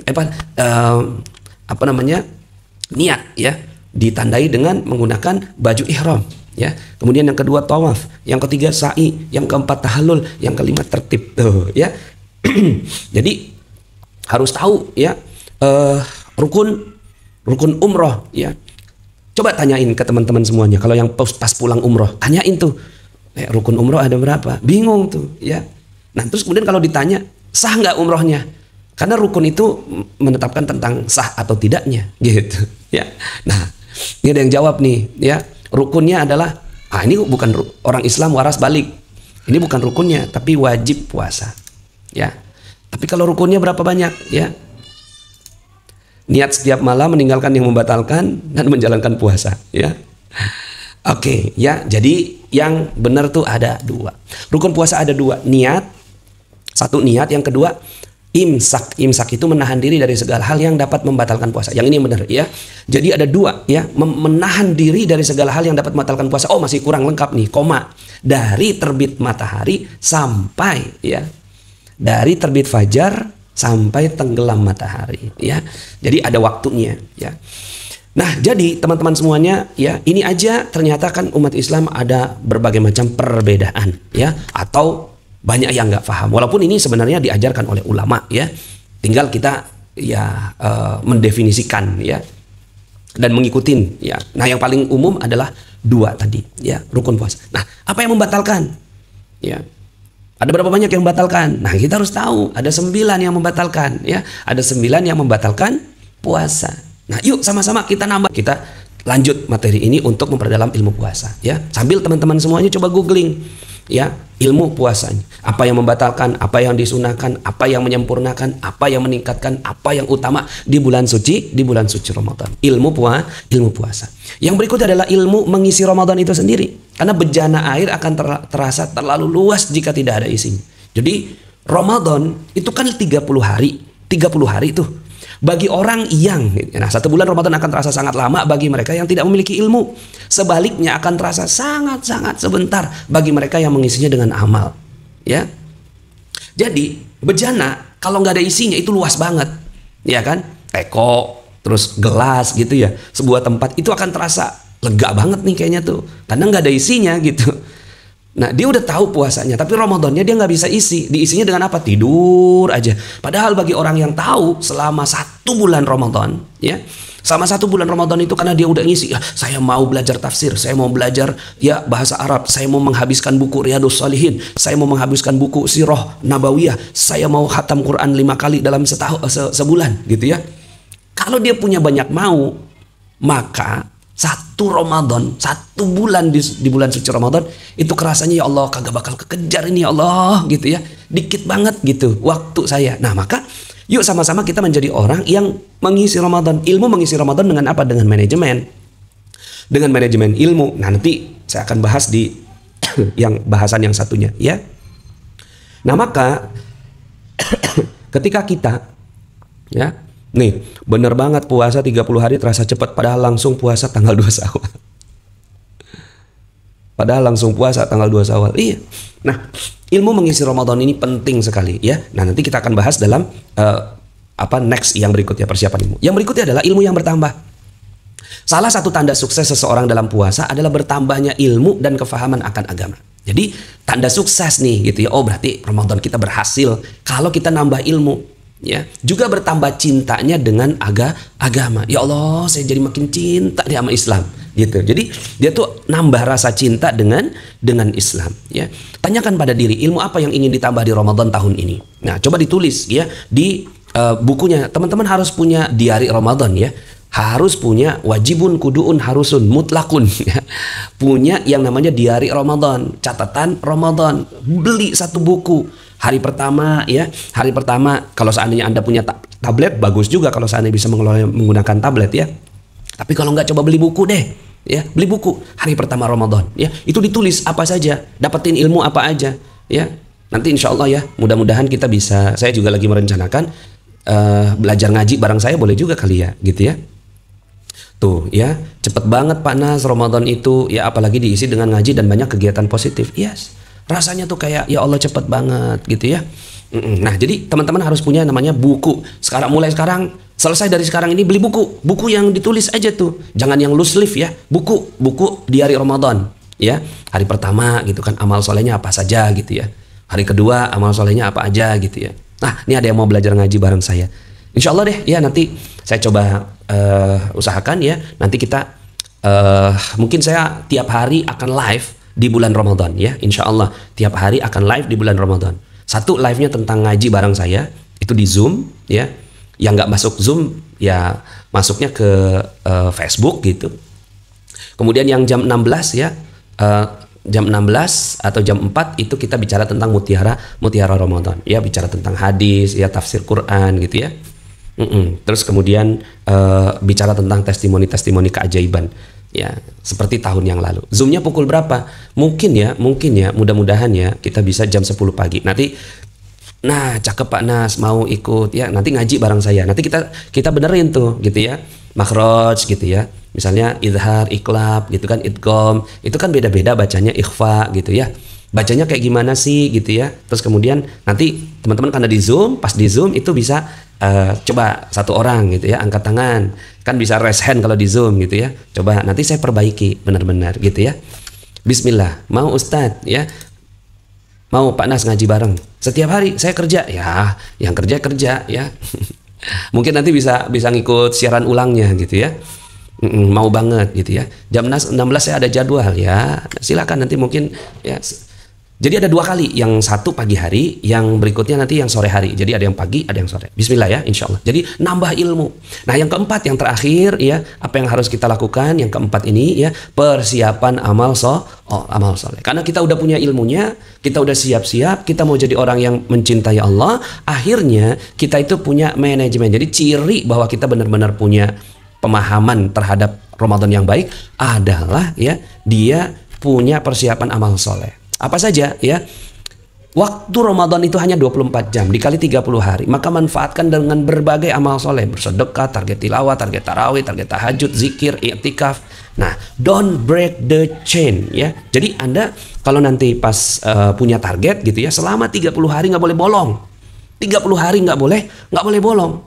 niat ya, ditandai dengan menggunakan baju ihram ya. Kemudian yang kedua tawaf, yang ketiga sa'i, yang keempat tahallul, yang kelima tertib tuh ya. Jadi harus tahu ya rukun umroh ya. Coba tanyain ke teman-teman semuanya, kalau yang pas pulang umroh, tanyain tuh rukun umroh ada berapa, bingung tuh ya. Nah terus kemudian kalau ditanya sah nggak umrohnya? Karena rukun itu menetapkan tentang sah atau tidaknya, gitu. Ya. Nah, ini ada yang jawab nih, ya. Rukunnya adalah, ini bukan orang Islam waras balik. Ini bukan rukunnya, tapi wajib puasa. Ya. Tapi kalau rukunnya berapa banyak, ya? Niat setiap malam meninggalkan yang membatalkan dan menjalankan puasa, ya. Oke, ya. Jadi yang benar tuh ada 2. Rukun puasa ada 2, niat. 1 niat, yang kedua imsak. Imsak itu menahan diri dari segala hal yang dapat membatalkan puasa. Yang ini benar ya. Jadi ada 2 ya, menahan diri dari segala hal yang dapat membatalkan puasa. Oh, masih kurang lengkap nih, koma. Dari terbit matahari sampai ya. Dari terbit fajar sampai tenggelam matahari ya. Jadi ada waktunya ya. Nah, jadi teman-teman semuanya ya, ini aja ternyata kan umat Islam ada berbagai macam perbedaan ya, atau banyak yang nggak paham. Walaupun ini sebenarnya diajarkan oleh ulama ya, tinggal kita ya mendefinisikan ya dan mengikutin ya. Nah, yang paling umum adalah 2 tadi ya, rukun puasa. Nah, apa yang membatalkan? Ya, ada berapa banyak yang membatalkan? Nah, kita harus tahu ada 9 yang membatalkan ya, ada 9 yang membatalkan puasa. Nah, yuk sama-sama kita nambah, kita lanjut materi ini untuk memperdalam ilmu puasa ya. Sambil teman-teman semuanya coba googling ya, ilmu puasanya, apa yang membatalkan, apa yang disunahkan, apa yang menyempurnakan, apa yang meningkatkan, apa yang utama di bulan suci Ramadan. Ilmu puasa. Yang berikut adalah ilmu mengisi Ramadan itu sendiri, karena bejana air akan terasa terlalu luas jika tidak ada isinya. Jadi Ramadan itu kan 30 hari tuh. Bagi orang yang, nah 1 bulan Ramadan akan terasa sangat lama bagi mereka yang tidak memiliki ilmu. Sebaliknya akan terasa sangat-sangat sebentar bagi mereka yang mengisinya dengan amal. Ya, jadi bejana kalau nggak ada isinya itu luas banget, ya kan? Teko, terus gelas gitu ya. Sebuah tempat itu akan terasa lega banget nih kayaknya tuh, karena nggak ada isinya gitu. Nah, dia udah tahu puasanya, tapi Ramadannya dia nggak bisa isi. Diisinya dengan apa? Tidur aja. Padahal bagi orang yang tahu selama 1 bulan Ramadan, ya, selama 1 bulan Ramadan itu karena dia udah ngisi, ya, saya mau belajar tafsir, saya mau belajar ya bahasa Arab, saya mau menghabiskan buku Riyadhus Shalihin, saya mau menghabiskan buku Sirah Nabawiyah, saya mau khatam Quran 5 kali dalam sebulan, gitu ya. Kalau dia punya banyak mau, maka Satu Ramadan, 1 bulan di bulan suci Ramadan itu kerasanya, ya Allah kagak bakal kekejar ini ya Allah gitu ya, dikit banget gitu waktu saya. Nah maka yuk sama-sama kita menjadi orang yang mengisi Ramadan. Ilmu mengisi Ramadan dengan apa? Dengan manajemen ilmu. Nah nanti saya akan bahas di yang bahasan yang satunya ya. Nah maka ketika kita ya, nih bener banget puasa 30 hari terasa cepat, padahal langsung puasa tanggal 2 Syawal. Iya. Nah, ilmu mengisi Ramadan ini penting sekali ya. Nah, nanti kita akan bahas dalam next yang berikutnya, persiapan ilmu. Yang berikutnya adalah ilmu yang bertambah. Salah satu tanda sukses seseorang dalam puasa adalah bertambahnya ilmu dan kefahaman akan agama. Jadi, tanda sukses nih gitu ya. Oh, berarti Ramadan kita berhasil kalau kita nambah ilmu. Ya, juga bertambah cintanya dengan agama. Ya Allah, saya jadi makin cinta dia sama Islam gitu. Jadi dia tuh nambah rasa cinta dengan Islam ya. Tanyakan pada diri, ilmu apa yang ingin ditambah di Ramadan tahun ini. Nah, coba ditulis ya di bukunya. Teman-teman harus punya diari Ramadan ya. Harus punya, wajibun kuduun harusun mutlakun ya. Punya yang namanya diari Ramadan, catatan Ramadan. Beli 1 buku. Hari pertama kalau seandainya Anda punya tablet, bagus juga kalau seandainya bisa menggunakan tablet ya. Tapi kalau nggak, coba beli buku deh ya, beli buku hari pertama Ramadan ya. Itu ditulis apa saja, dapetin ilmu apa aja ya. Nanti insya Allah ya, mudah-mudahan kita bisa, saya juga lagi merencanakan belajar ngaji bareng saya, boleh juga kali ya gitu ya. Tuh ya, cepet banget Pak Nas Ramadan itu ya, apalagi diisi dengan ngaji dan banyak kegiatan positif. Yes. Rasanya tuh kayak ya Allah cepet banget gitu ya. Nah jadi teman-teman harus punya namanya buku. Mulai sekarang, selesai dari sekarang ini beli buku yang ditulis aja tuh. Jangan yang loose leaf ya. Buku diari Ramadan ya. Hari pertama gitu kan amal solehnya apa saja gitu ya. Hari kedua amal solehnya apa aja gitu ya. Nah ini ada yang mau belajar ngaji bareng saya. Insya Allah deh ya, nanti saya coba usahakan ya. Nanti kita mungkin saya tiap hari akan live di bulan Ramadan ya, insya Allah tiap hari akan live di bulan Ramadan. Satu live-nya tentang ngaji bareng saya, itu di Zoom ya. Yang nggak masuk Zoom ya masuknya ke Facebook gitu. Kemudian yang jam 16 ya, jam 16 atau jam 4 itu kita bicara tentang mutiara Ramadan ya, bicara tentang hadis ya, tafsir Quran gitu ya. Terus kemudian bicara tentang testimoni keajaiban ya, seperti tahun yang lalu. Zoomnya pukul berapa? Mungkin ya, mudah-mudahan ya kita bisa jam 10 pagi. Nanti, nah cakep Pak Nas, mau ikut ya, nanti ngaji bareng saya. Nanti kita benerin tuh gitu ya, makhraj gitu ya. Misalnya idhar, iqlab gitu kan, idgham, itu kan beda-beda bacanya, ikhfa gitu ya. Bacanya kayak gimana sih gitu ya. Terus kemudian nanti teman-teman karena di Zoom, pas di Zoom itu bisa coba 1 orang gitu ya, angkat tangan. Kan bisa raise hand kalau di Zoom gitu ya. Coba nanti saya perbaiki benar-benar gitu ya. Bismillah, mau Ustadz ya, mau Pak Nas ngaji bareng. Setiap hari saya kerja ya, yang kerja ya. Mungkin nanti bisa ngikut siaran ulangnya gitu ya. Mau banget gitu ya. Jam 16 saya ada jadwal ya. Silakan nanti mungkin ya. Jadi ada 2 kali, yang satu pagi hari, yang berikutnya nanti yang sore hari. Jadi ada yang pagi, ada yang sore. Bismillah ya, insya Allah. Jadi nambah ilmu. Nah yang keempat, yang terakhir ya, apa yang harus kita lakukan? Yang keempat ini ya, persiapan amal soleh. Karena kita udah punya ilmunya, kita udah siap-siap, kita mau jadi orang yang mencintai Allah. Akhirnya kita itu punya manajemen. Jadi ciri bahwa kita benar-benar punya pemahaman terhadap Ramadan yang baik adalah ya, dia punya persiapan amal soleh. Apa saja ya? Waktu Ramadan itu hanya 24 jam dikali 30 hari. Maka manfaatkan dengan berbagai amal soleh, bersedekah, target tilawah, target tarawih, target tahajud, zikir, i'tikaf. Nah, don't break the chain ya. Jadi Anda kalau nanti pas punya target gitu ya, selama 30 hari nggak boleh bolong. 30 hari nggak boleh bolong.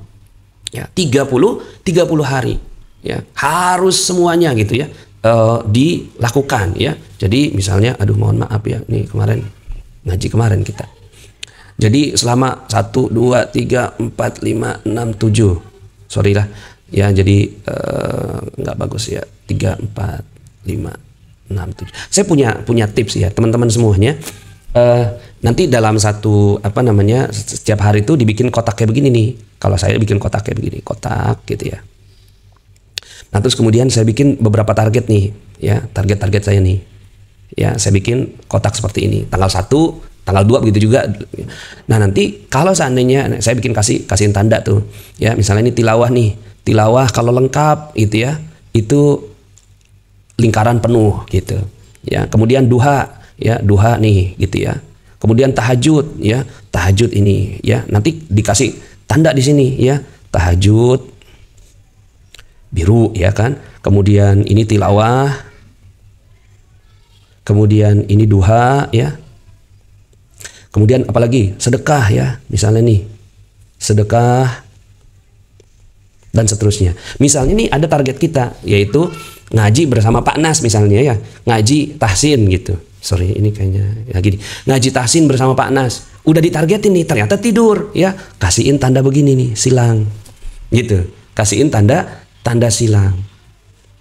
Ya, 30 hari ya. Harus semuanya gitu ya. Dilakukan ya. Jadi misalnya, aduh mohon maaf ya, nih kemarin ngaji kita. Jadi selama 1, 2, 3, 4, 5, 6, 7. Sorry lah ya, jadi nggak bagus ya. 3, 4, 5, 6, 7. Saya punya tips ya teman-teman semuanya. Nanti dalam setiap hari itu dibikin kotak kayak begini nih. Kalau saya bikin kotak kayak begini, kotak gitu ya. Nah terus kemudian saya bikin beberapa target nih, ya target-target saya nih, ya saya bikin kotak seperti ini, tanggal 1, tanggal 2 begitu juga. Nah nanti kalau seandainya saya bikin kasihin tanda tuh, ya misalnya ini tilawah nih, tilawah kalau lengkap gitu ya, itu lingkaran penuh gitu, ya. Kemudian duha, ya duha nih gitu ya. Kemudian tahajud, ya tahajud ini, ya nanti dikasih tanda di sini, ya tahajud biru, ya kan. Kemudian ini tilawah, kemudian ini duha, ya. Kemudian apalagi sedekah, ya misalnya nih sedekah dan seterusnya. Misalnya nih ada target kita yaitu ngaji bersama Pak Nas misalnya, ya ngaji tahsin gitu. Sorry ini kayaknya ya gini, ngaji tahsin bersama Pak Nas. Udah ditargetin nih, ternyata tidur, ya kasihin tanda begini nih, silang gitu. Kasihin tanda silang,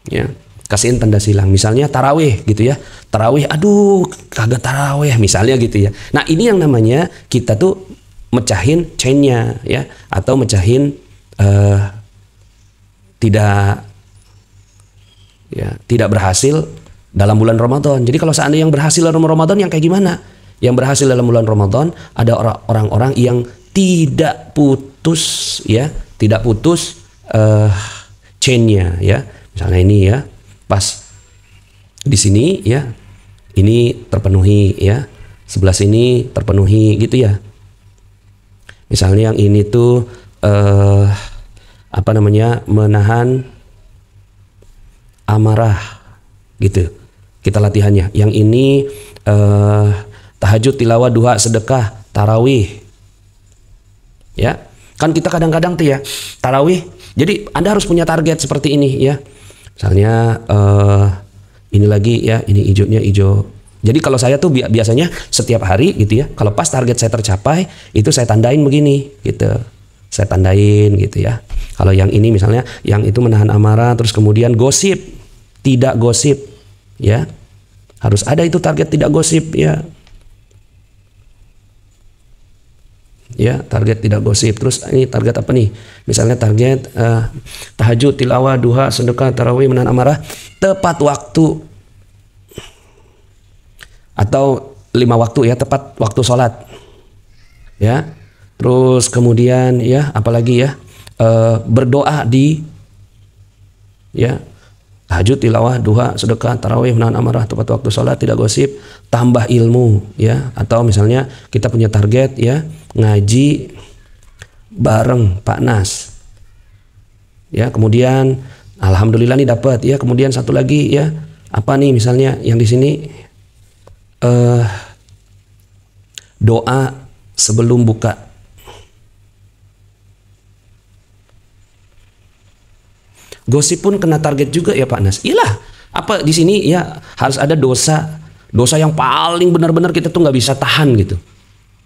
ya kasihin tanda silang. Misalnya tarawih gitu ya, tarawih aduh kagak tarawih misalnya gitu ya. Nah ini yang namanya kita tuh mecahin chainnya, ya, atau mecahin tidak berhasil dalam bulan Ramadan. Jadi kalau seandainya yang berhasil dalam Ramadan yang kayak gimana? Yang berhasil dalam bulan Ramadan ada orang-orang yang tidak putus, ya tidak putus chainnya, ya. Misalnya ini, ya pas di sini, ya ini terpenuhi, ya sebelah sini terpenuhi gitu ya. Misalnya yang ini tuh apa namanya, menahan amarah gitu, kita latihannya. Yang ini tahajud, tilawah, duha, sedekah, tarawih, ya kan kita kadang-kadang tuh ya tarawih. Jadi Anda harus punya target seperti ini, ya. Misalnya ini lagi, ya ini hijaunya hijau. Jadi kalau saya tuh biasanya setiap hari gitu ya, kalau pas target saya tercapai itu saya tandain begini gitu, saya tandain gitu ya. Kalau yang ini misalnya, yang itu menahan amarah, terus kemudian gosip, tidak gosip, ya harus ada itu target tidak gosip, ya. Ya target tidak gosip. Terus ini target apa nih? Misalnya target tahajud, tilawah, duha, sedekah, tarawih, menahan amarah tepat waktu, atau 5 waktu, ya tepat waktu sholat, ya. Terus kemudian, ya apalagi, ya berdoa di, ya tahajud, tilawah, duha, sedekah, tarawih, menahan amarah tepat waktu sholat, tidak gosip, tambah ilmu, ya. Atau misalnya kita punya target, ya ngaji bareng Pak Nas, ya kemudian alhamdulillah nih dapat, ya. Kemudian satu lagi, ya apa nih misalnya yang di sini doa sebelum buka. Gosip pun kena target juga, ya Pak Nas. Iyalah, apa di sini, ya harus ada dosa yang paling benar-benar kita tuh nggak bisa tahan gitu.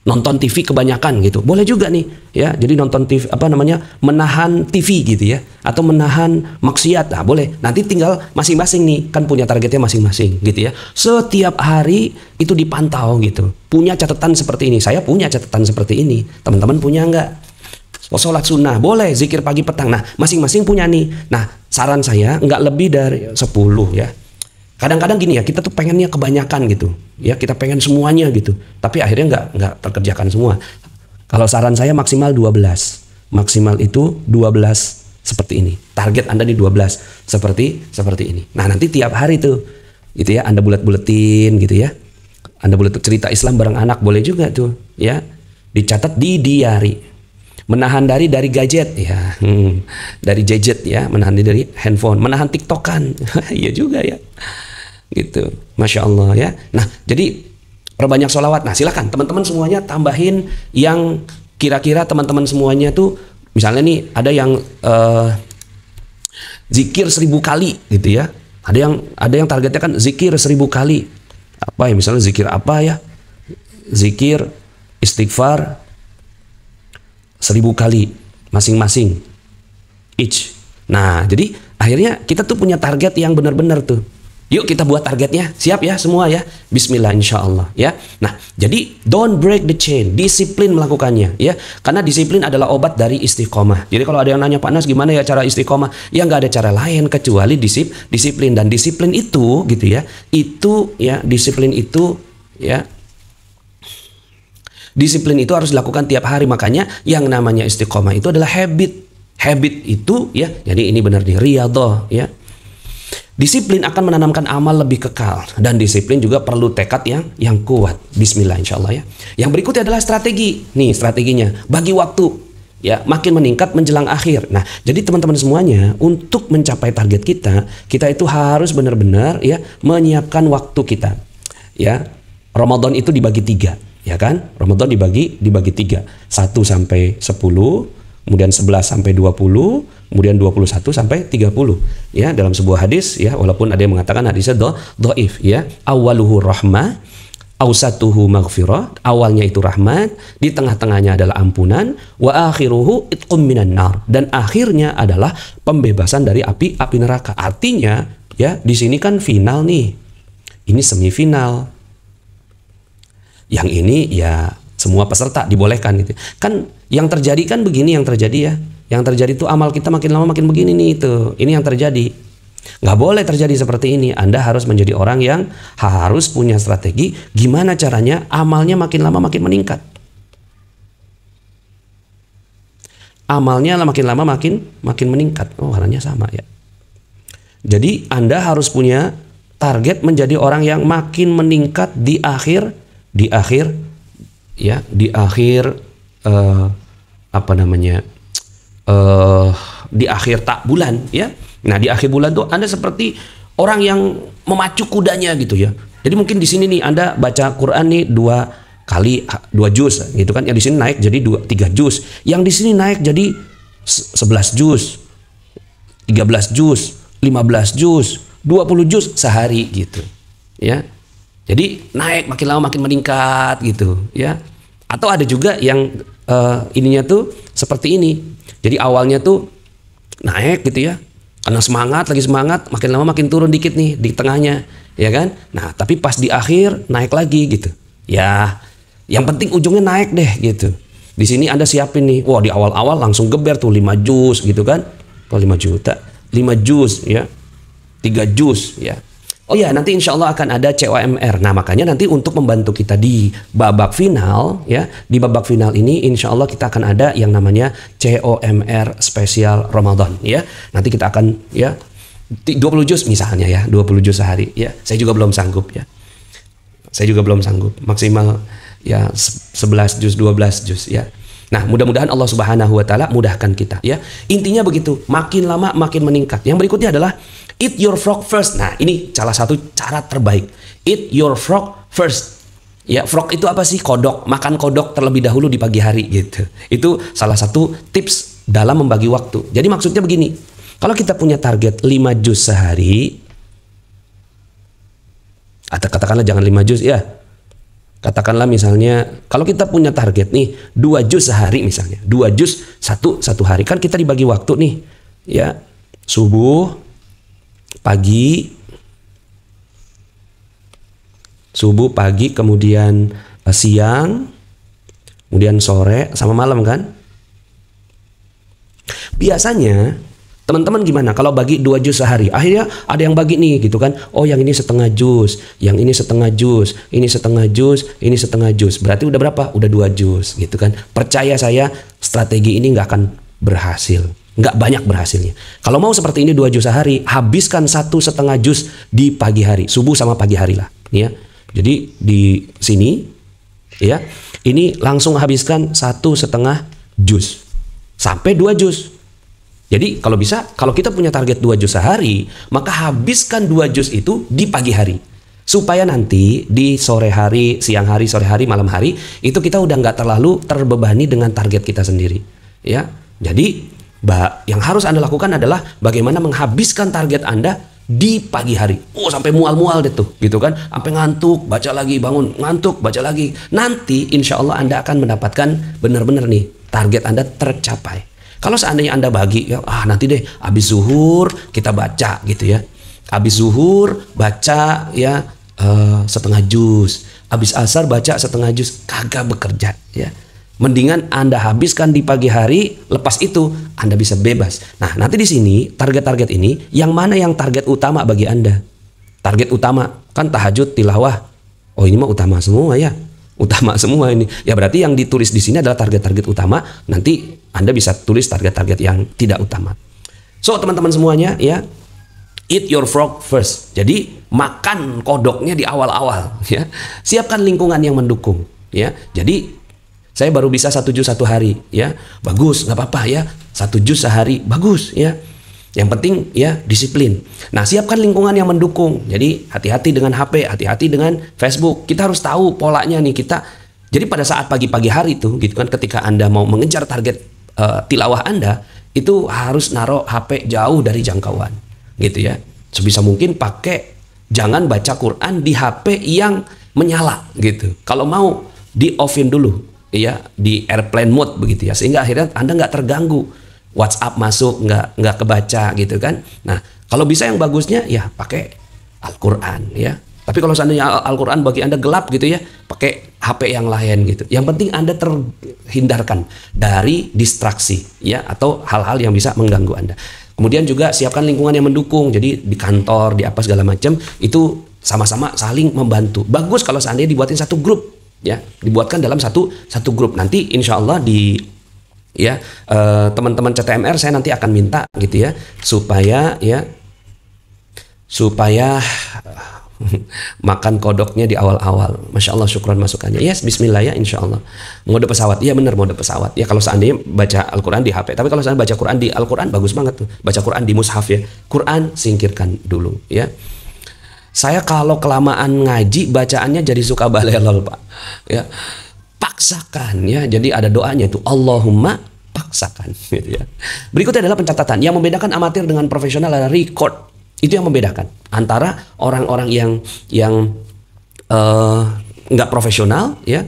Nonton TV kebanyakan gitu, boleh juga nih, ya. Jadi nonton TV, apa namanya, menahan TV gitu ya, atau menahan maksiat, nah boleh. Nanti tinggal masing-masing nih, kan punya targetnya masing-masing gitu ya. Setiap hari itu dipantau gitu. Punya catatan seperti ini, saya punya catatan seperti ini. Teman-teman punya nggak? Sholat sunnah boleh, zikir pagi petang. Nah masing-masing punya nih. Nah saran saya nggak lebih dari 10, ya. Kadang-kadang gini ya, kita tuh pengennya kebanyakan gitu, ya kita pengen semuanya gitu, tapi akhirnya nggak terkerjakan semua. Kalau saran saya maksimal 12, maksimal itu 12 seperti ini. Target Anda di 12 seperti ini. Nah nanti tiap hari tuh, gitu ya, Anda bulet-buletin gitu ya. Anda boleh cerita Islam bareng anak, boleh juga tuh, ya. Dicatat di diary. Menahan dari gadget, ya, dari gadget, ya, menahan dari handphone, menahan tiktokan, iya juga ya, gitu, masya Allah, ya. Nah jadi perbanyak sholawat. Nah silakan teman-teman semuanya tambahin yang kira-kira teman-teman semuanya tuh, misalnya nih ada yang zikir 1000 kali gitu ya, ada yang targetnya kan zikir 1000 kali, apa ya misalnya zikir apa ya, zikir istighfar 1000 kali masing-masing each. Nah jadi akhirnya kita tuh punya target yang benar-benar tuh, Yuk kita buat targetnya. Siap ya semua ya? Bismillah insyaallah ya. Nah, jadi don't break the chain. Disiplin melakukannya ya. Karena disiplin adalah obat dari istiqomah. Jadi kalau ada yang nanya, Pak Nas gimana ya cara istiqomah? Ya nggak ada cara lain kecuali disiplin. Dan disiplin itu gitu ya. Itu ya, disiplin itu ya. Disiplin itu harus dilakukan tiap hari. Makanya yang namanya istiqomah itu adalah habit. Habit itu ya. Jadi ini benar nih riyadhah ya. Disiplin akan menanamkan amal lebih kekal, dan disiplin juga perlu tekad yang kuat. Bismillah insyaallah ya. Yang berikutnya adalah strategi. Nih strateginya, bagi waktu ya, makin meningkat menjelang akhir. Nah, jadi teman-teman semuanya, untuk mencapai target kita itu harus benar-benar ya menyiapkan waktu kita. Ya, Ramadan itu dibagi 3, ya kan? Ramadan dibagi 3. 1 sampai 10, kemudian 11 sampai 20, kemudian 21 sampai 30 ya, dalam sebuah hadis ya, walaupun ada yang mengatakan hadisnya dhaif ya. Awaluhu rahmah, ausatuhu maghfirah, awalnya itu rahmat, di tengah-tengahnya adalah ampunan, wa akhiruhu itqum minan nar, dan akhirnya adalah pembebasan dari api neraka. Artinya ya, di sini kan final nih. Ini semifinal. Yang ini ya semua peserta dibolehkan gitu. Kan yang terjadi kan begini, yang terjadi ya. Yang terjadi itu amal kita makin lama makin begini nih itu. Ini yang terjadi. Nggak boleh terjadi seperti ini. Anda harus menjadi orang yang harus punya strategi gimana caranya amalnya makin lama makin meningkat. Amalnya makin lama makin meningkat. Oh, warnanya sama ya. Jadi Anda harus punya target menjadi orang yang makin meningkat di akhir di akhir tak bulan ya. Nah, di akhir bulan tuh Anda seperti orang yang memacu kudanya gitu ya. Jadi mungkin di sini nih Anda baca Quran nih 2 juz gitu kan. Yang di sini naik jadi 3 juz. Yang di sini naik jadi 11 juz, 13 juz, 15 juz, 20 juz sehari gitu. Ya. Jadi naik makin lama makin meningkat gitu ya. Atau ada juga yang ininya tuh seperti ini. Jadi awalnya tuh naik gitu ya, karena lagi semangat, makin lama makin turun dikit nih di tengahnya, ya kan? Nah, tapi pas di akhir naik lagi gitu. Ya, yang penting ujungnya naik deh gitu. Di sini Anda siapin nih, wah di awal-awal langsung geber tuh 5 juz gitu kan? Kalau 5 juta, 5 juz ya, 3 juz ya. Oh ya, nanti insya Allah akan ada COMR. Nah, makanya nanti untuk membantu kita di babak final ya, di babak final ini insya Allah kita akan ada yang namanya COMR spesial Ramadan ya. Nanti kita akan ya 20 juz misalnya ya, 20 juz sehari ya. Saya juga belum sanggup ya. Maksimal ya 11 juz, 12 juz ya. Nah, mudah-mudahan Allah Subhanahu wa taala mudahkan kita ya. Intinya begitu, makin lama makin meningkat. Yang berikutnya adalah eat your frog first. Nah, ini salah satu cara terbaik. Eat your frog first. Ya, frog itu apa sih? Kodok. Makan kodok terlebih dahulu di pagi hari gitu. Itu salah satu tips dalam membagi waktu. Jadi maksudnya begini. Kalau kita punya target 5 juz sehari, atau katakanlah jangan 5 juz ya. Katakanlah misalnya kalau kita punya target nih 2 juz sehari misalnya. 2 juz satu hari. Kan kita dibagi waktu nih. Ya, subuh, pagi, kemudian siang, kemudian sore, sama malam kan. Biasanya teman-teman gimana kalau bagi 2 juz sehari? Akhirnya ada yang bagi nih gitu kan. Oh, yang ini setengah juz, yang ini setengah juz, ini setengah juz, ini setengah juz. Berarti udah berapa? Udah 2 juz gitu kan. Percaya saya, strategi ini nggak akan berhasil. Nggak banyak berhasilnya. Kalau mau seperti ini 2 juz sehari, habiskan 1,5 juz di pagi hari, subuh sama pagi hari lah ya. Jadi di sini ya, ini langsung habiskan 1,5 juz sampai 2 juz. Jadi kalau bisa, kalau kita punya target 2 juz sehari, maka habiskan 2 juz itu di pagi hari. Supaya nanti di sore hari, siang hari, sore hari, malam hari, itu kita udah nggak terlalu terbebani dengan target kita sendiri. Ya, jadi yang harus Anda lakukan adalah bagaimana menghabiskan target Anda di pagi hari. Oh, sampai mual-mual deh tuh, gitu kan? Sampai ngantuk, baca lagi, bangun, ngantuk, baca lagi. Nanti insya Allah Anda akan mendapatkan benar-benar nih target Anda tercapai. Kalau seandainya Anda bagi, ya, nanti deh habis zuhur kita baca gitu ya. Habis zuhur baca ya setengah juz, habis asar baca setengah juz, kagak bekerja ya. Mendingan Anda habiskan di pagi hari, lepas itu Anda bisa bebas. Nah, nanti di sini target-target ini yang mana yang target utama bagi Anda? Target utama kan tahajud, tilawah. Oh, ini mah utama semua ya. Utama semua ini. Ya berarti yang ditulis di sini adalah target-target utama. Nanti Anda bisa tulis target-target yang tidak utama. So, teman-teman semuanya ya, eat your frog first. Jadi makan kodoknya di awal-awal ya. Siapkan lingkungan yang mendukung ya. Jadi saya baru bisa 1 juz 1 hari ya, bagus, nggak apa-apa ya, 1 juz sehari bagus ya. Yang penting ya disiplin. Nah, siapkan lingkungan yang mendukung. Jadi hati-hati dengan HP, hati-hati dengan Facebook. Kita harus tahu polanya nih kita. Jadi pada saat pagi-pagi hari itu gitu kan, ketika Anda mau mengejar target tilawah Anda, itu harus naruh HP jauh dari jangkauan gitu ya. Sebisa mungkin jangan baca Quran di HP yang menyala gitu. Kalau mau di offin dulu ya, di airplane mode begitu ya, sehingga akhirnya Anda nggak terganggu, WhatsApp masuk nggak kebaca gitu kan. Nah, kalau bisa yang bagusnya ya pakai Al-Quran ya. Tapi kalau seandainya Al-Quran bagi Anda gelap gitu ya, pakai HP yang lain gitu. Yang penting Anda terhindarkan dari distraksi ya, atau hal-hal yang bisa mengganggu Anda. Kemudian juga siapkan lingkungan yang mendukung. Jadi di kantor, di apa segala macam, itu sama-sama saling membantu. Bagus kalau seandainya dibuatin satu grup ya, dibuatkan dalam satu grup. Nanti insya Allah di ya teman-teman CTMR saya nanti akan minta gitu ya, supaya makan kodoknya di awal-awal. Masya Allah, syukran masukannya. Yes, bismillah ya, insya Allah. Mode pesawat, iya benar, mode pesawat ya. Kalau seandainya baca Al-Quran di HP, tapi kalau seandainya baca Quran di Al-Quran bagus banget tuh. Baca Quran di mushaf ya, Quran singkirkan dulu ya. Saya kalau kelamaan ngaji bacaannya jadi suka balelol Pak ya. Paksakan ya, jadi ada doanya itu, Allahumma paksakan gitu ya. Berikutnya adalah pencatatan. Yang membedakan amatir dengan profesional adalah record. Itu yang membedakan antara orang-orang yang nggak profesional ya.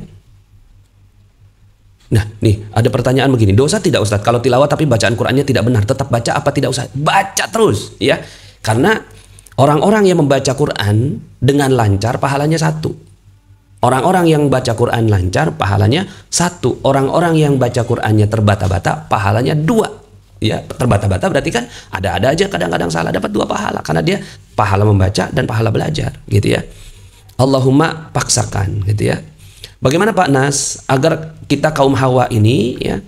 Nah nih ada pertanyaan begini, dosa tidak Ustadz kalau tilawah tapi bacaan Qurannya tidak benar, tetap baca apa tidak usah? Baca terus ya, karena orang-orang yang membaca Quran dengan lancar pahalanya 1. Orang-orang yang baca Quran lancar pahalanya 1. Orang-orang yang baca Qurannya terbata-bata pahalanya 2. Ya, terbata-bata berarti kan ada-ada aja kadang-kadang salah, dapat 2 pahala karena dia pahala membaca dan pahala belajar gitu ya. Allahumma paksakan gitu ya. Bagaimana Pak Nas agar kita kaum Hawa ini ya,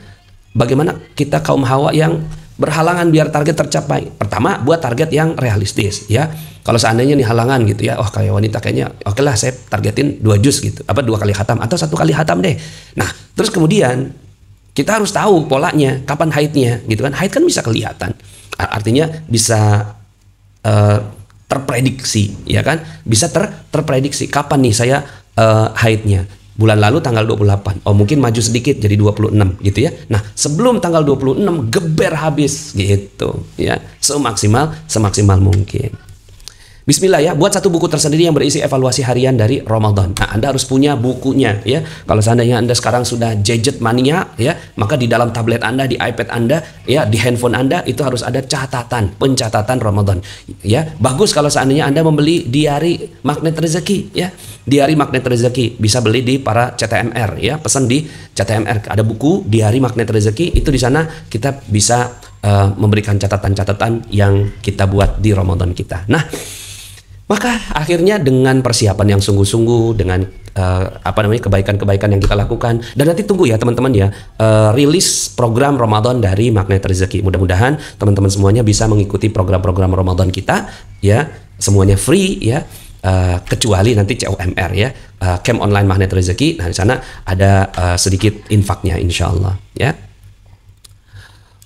bagaimana kita kaum Hawa yang berhalangan biar target tercapai? Pertama, buat target yang realistis ya. Kalau seandainya nih halangan gitu ya, oh kayak wanita kayaknya oke lah saya targetin 2 juz gitu, apa 2 kali khatam atau 1 kali khatam deh. Nah, terus kemudian kita harus tahu polanya, kapan haidnya gitu kan. Haid kan bisa kelihatan, artinya bisa terprediksi ya kan, bisa terprediksi kapan nih saya haidnya. Bulan lalu tanggal 28, oh mungkin maju sedikit jadi 26 gitu ya. Nah sebelum tanggal 26 geber habis gitu ya, semaksimal mungkin. Bismillah ya, buat satu buku tersendiri yang berisi evaluasi harian dari Ramadan. Nah, Anda harus punya bukunya ya. Kalau seandainya Anda sekarang sudah gadget mania ya, maka di dalam tablet Anda, di iPad Anda ya, di handphone Anda itu harus ada pencatatan Ramadan ya. Bagus kalau seandainya Anda membeli diari magnet rezeki ya. Diari magnet rezeki bisa beli di para CTMR ya, pesan di CTMR. Ada buku diari magnet rezeki, itu di sana kita bisa memberikan catatan-catatan yang kita buat di Ramadan kita. Nah, maka akhirnya dengan persiapan yang sungguh-sungguh, dengan kebaikan-kebaikan yang kita lakukan, dan nanti tunggu ya teman-teman ya, rilis program Ramadan dari Magnet Rezeki. Mudah-mudahan teman-teman semuanya bisa mengikuti program-program Ramadan kita ya, semuanya free ya, kecuali nanti COMR ya, Camp Online Magnet Rezeki. Nah di sana ada sedikit infaknya insya Allah ya.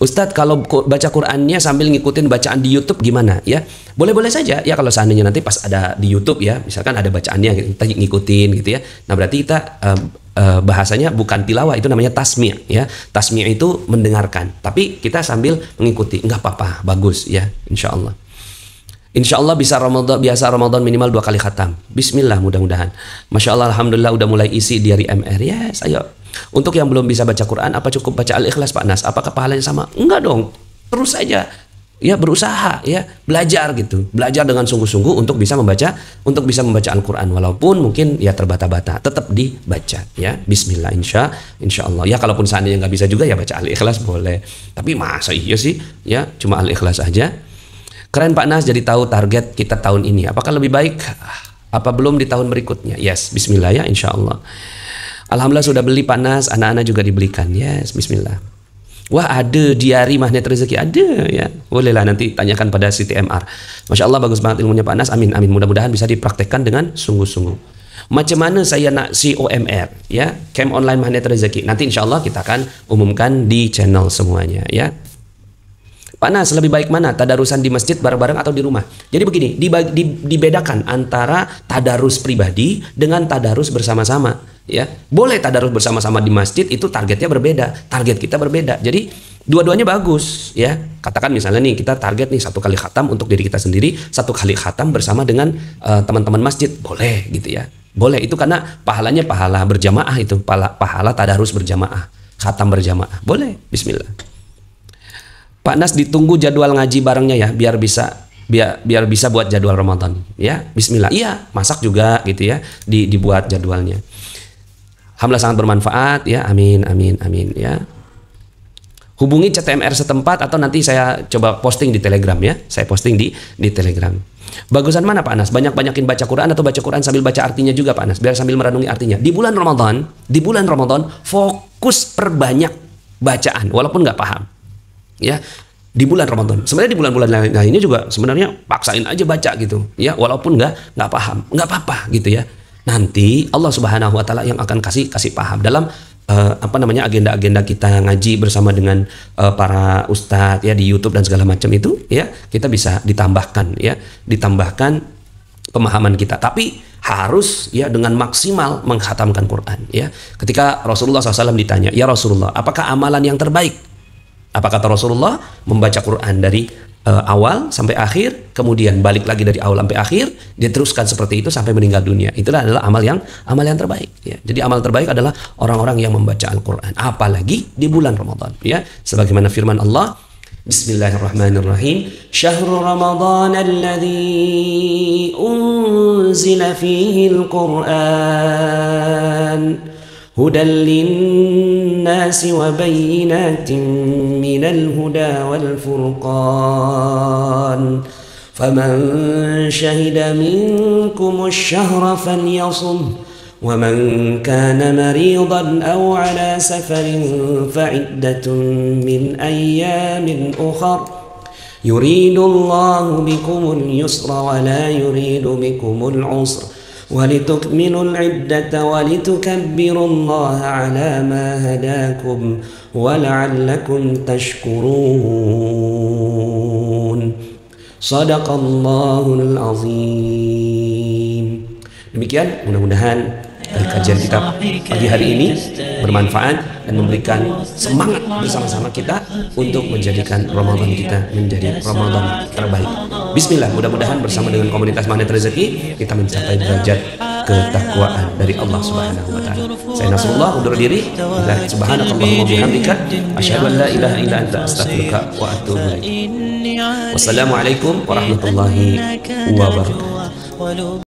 Ustadz kalau baca Qurannya sambil ngikutin bacaan di YouTube gimana ya? Boleh-boleh saja ya kalau seandainya nanti pas ada di YouTube ya, misalkan ada bacaannya kita ngikutin gitu ya. Nah berarti kita bahasanya bukan tilawah, itu namanya tasmi' ya. Tasmi' itu mendengarkan, tapi kita sambil mengikuti, nggak apa-apa, bagus ya, insya Allah. Insya Allah biasa Ramadan minimal 2 kali khatam. Bismillah, mudah-mudahan. Masya Allah, alhamdulillah udah mulai isi diari MR. Yes, ayo. Untuk yang belum bisa baca Quran, apa cukup baca Al-Ikhlas Pak Nas? Apakah pahalanya sama? Enggak dong. Terus aja ya berusaha ya belajar gitu, belajar dengan sungguh-sungguh untuk bisa membaca Al-Quran, walaupun mungkin ya terbata-bata, tetap dibaca ya. Bismillah, insya Allah ya. Kalaupun seandainya nggak bisa juga ya baca Al-Ikhlas boleh, tapi masa iya sih ya cuma Al-Ikhlas aja. Keren Pak Nas, jadi tahu target kita tahun ini. Apakah lebih baik apa belum di tahun berikutnya? Yes, bismillah ya, insya Allah. Alhamdulillah sudah beli Pak Nas, anak-anak juga dibelikan. Yes, bismillah. Wah, ada diari magnet rezeki, ada ya. Bolehlah nanti tanyakan pada Siti MR. Masya Allah, bagus banget ilmunya Pak Nas. Amin, amin. Mudah-mudahan bisa dipraktekkan dengan sungguh-sungguh. Macam mana saya nak COMR ya, Camp Online Magnet Rezeki. Nanti insya Allah kita akan umumkan di channel semuanya ya. Pak Nas, lebih baik mana? Tadarusan di masjid bareng-bareng atau di rumah? Jadi begini, dibedakan antara tadarus pribadi dengan tadarus bersama-sama. Ya, boleh tadarus bersama-sama di masjid, itu targetnya berbeda, target kita berbeda. Jadi dua-duanya bagus ya. Katakan misalnya nih kita target nih 1 kali khatam untuk diri kita sendiri, 1 kali khatam bersama dengan teman-teman masjid, boleh gitu ya. Boleh, itu karena pahalanya pahala berjamaah, itu pahala tadarus berjamaah, khatam berjamaah. Boleh, bismillah. Pak Nas, ditunggu jadwal ngaji barengnya ya, biar bisa buat jadwal Ramadan ya. Bismillah. Iya, masak juga gitu ya, dibuat jadwalnya. Alhamdulillah sangat bermanfaat ya. Amin, amin, amin ya. Hubungi CTMR setempat atau nanti saya coba posting di Telegram ya. Saya posting di Telegram. Bagusan mana Pak Nas? Banyak-banyakin baca Quran atau baca Quran sambil baca artinya juga Pak Nas, biar sambil merenungi artinya. Di bulan Ramadan fokus perbanyak bacaan walaupun nggak paham. Ya. Di bulan Ramadan. Sebenarnya di bulan-bulan lainnya juga sebenarnya paksain aja baca gitu. Ya, walaupun nggak paham, nggak apa-apa gitu ya. Nanti Allah Subhanahu wa taala yang akan kasih paham dalam agenda-agenda kita ngaji bersama dengan para ustadz ya di YouTube dan segala macam itu ya, kita bisa ditambahkan pemahaman kita, tapi harus ya dengan maksimal mengkhatamkan Quran ya. Ketika Rasulullah SAW ditanya, ya Rasulullah, apakah amalan yang terbaik? Apa kata Rasulullah? Membaca Quran dari awal sampai akhir, kemudian balik lagi dari awal sampai akhir, dia teruskan seperti itu sampai meninggal dunia. Itulah adalah amal yang terbaik ya. Jadi amal terbaik adalah orang-orang yang membaca Al-Quran, apalagi di bulan Ramadan ya. Sebagaimana firman Allah, Bismillahirrahmanirrahim, Syahrul Ramadan alladzi unzila fihi Al-Quran hudan linnasi wa bayyinatin minal huda wal furqan faman syahida minkum asy-syahra falyasum wa man kana maridan aw ala safarin fa'iddatun min ayyamin ukhra yuridu Allahu bikumul yusra wa la yuridu bikumul usra ولتكملوا العدة ولتكبروا الله على ما هداكم ولعلكم تشكرون صدق الله العظيم. Demikian, mudah-mudahan dari kajian kita pagi hari ini bermanfaat dan memberikan semangat bersama-sama kita untuk menjadikan Ramadan kita menjadi Ramadan terbaik. Bismillah, mudah-mudahan bersama dengan komunitas Magnet Rezeki kita mencapai derajat ketakwaan dari Allah Subhanahu wa taala. Saya Nasrullah undur diri. Subhanakallahumma wa bihamdika asyhadu an la ilaha illa anta astaghfiruka wa atubu ilaik. Wassalamualaikum warahmatullahi wabarakatuh.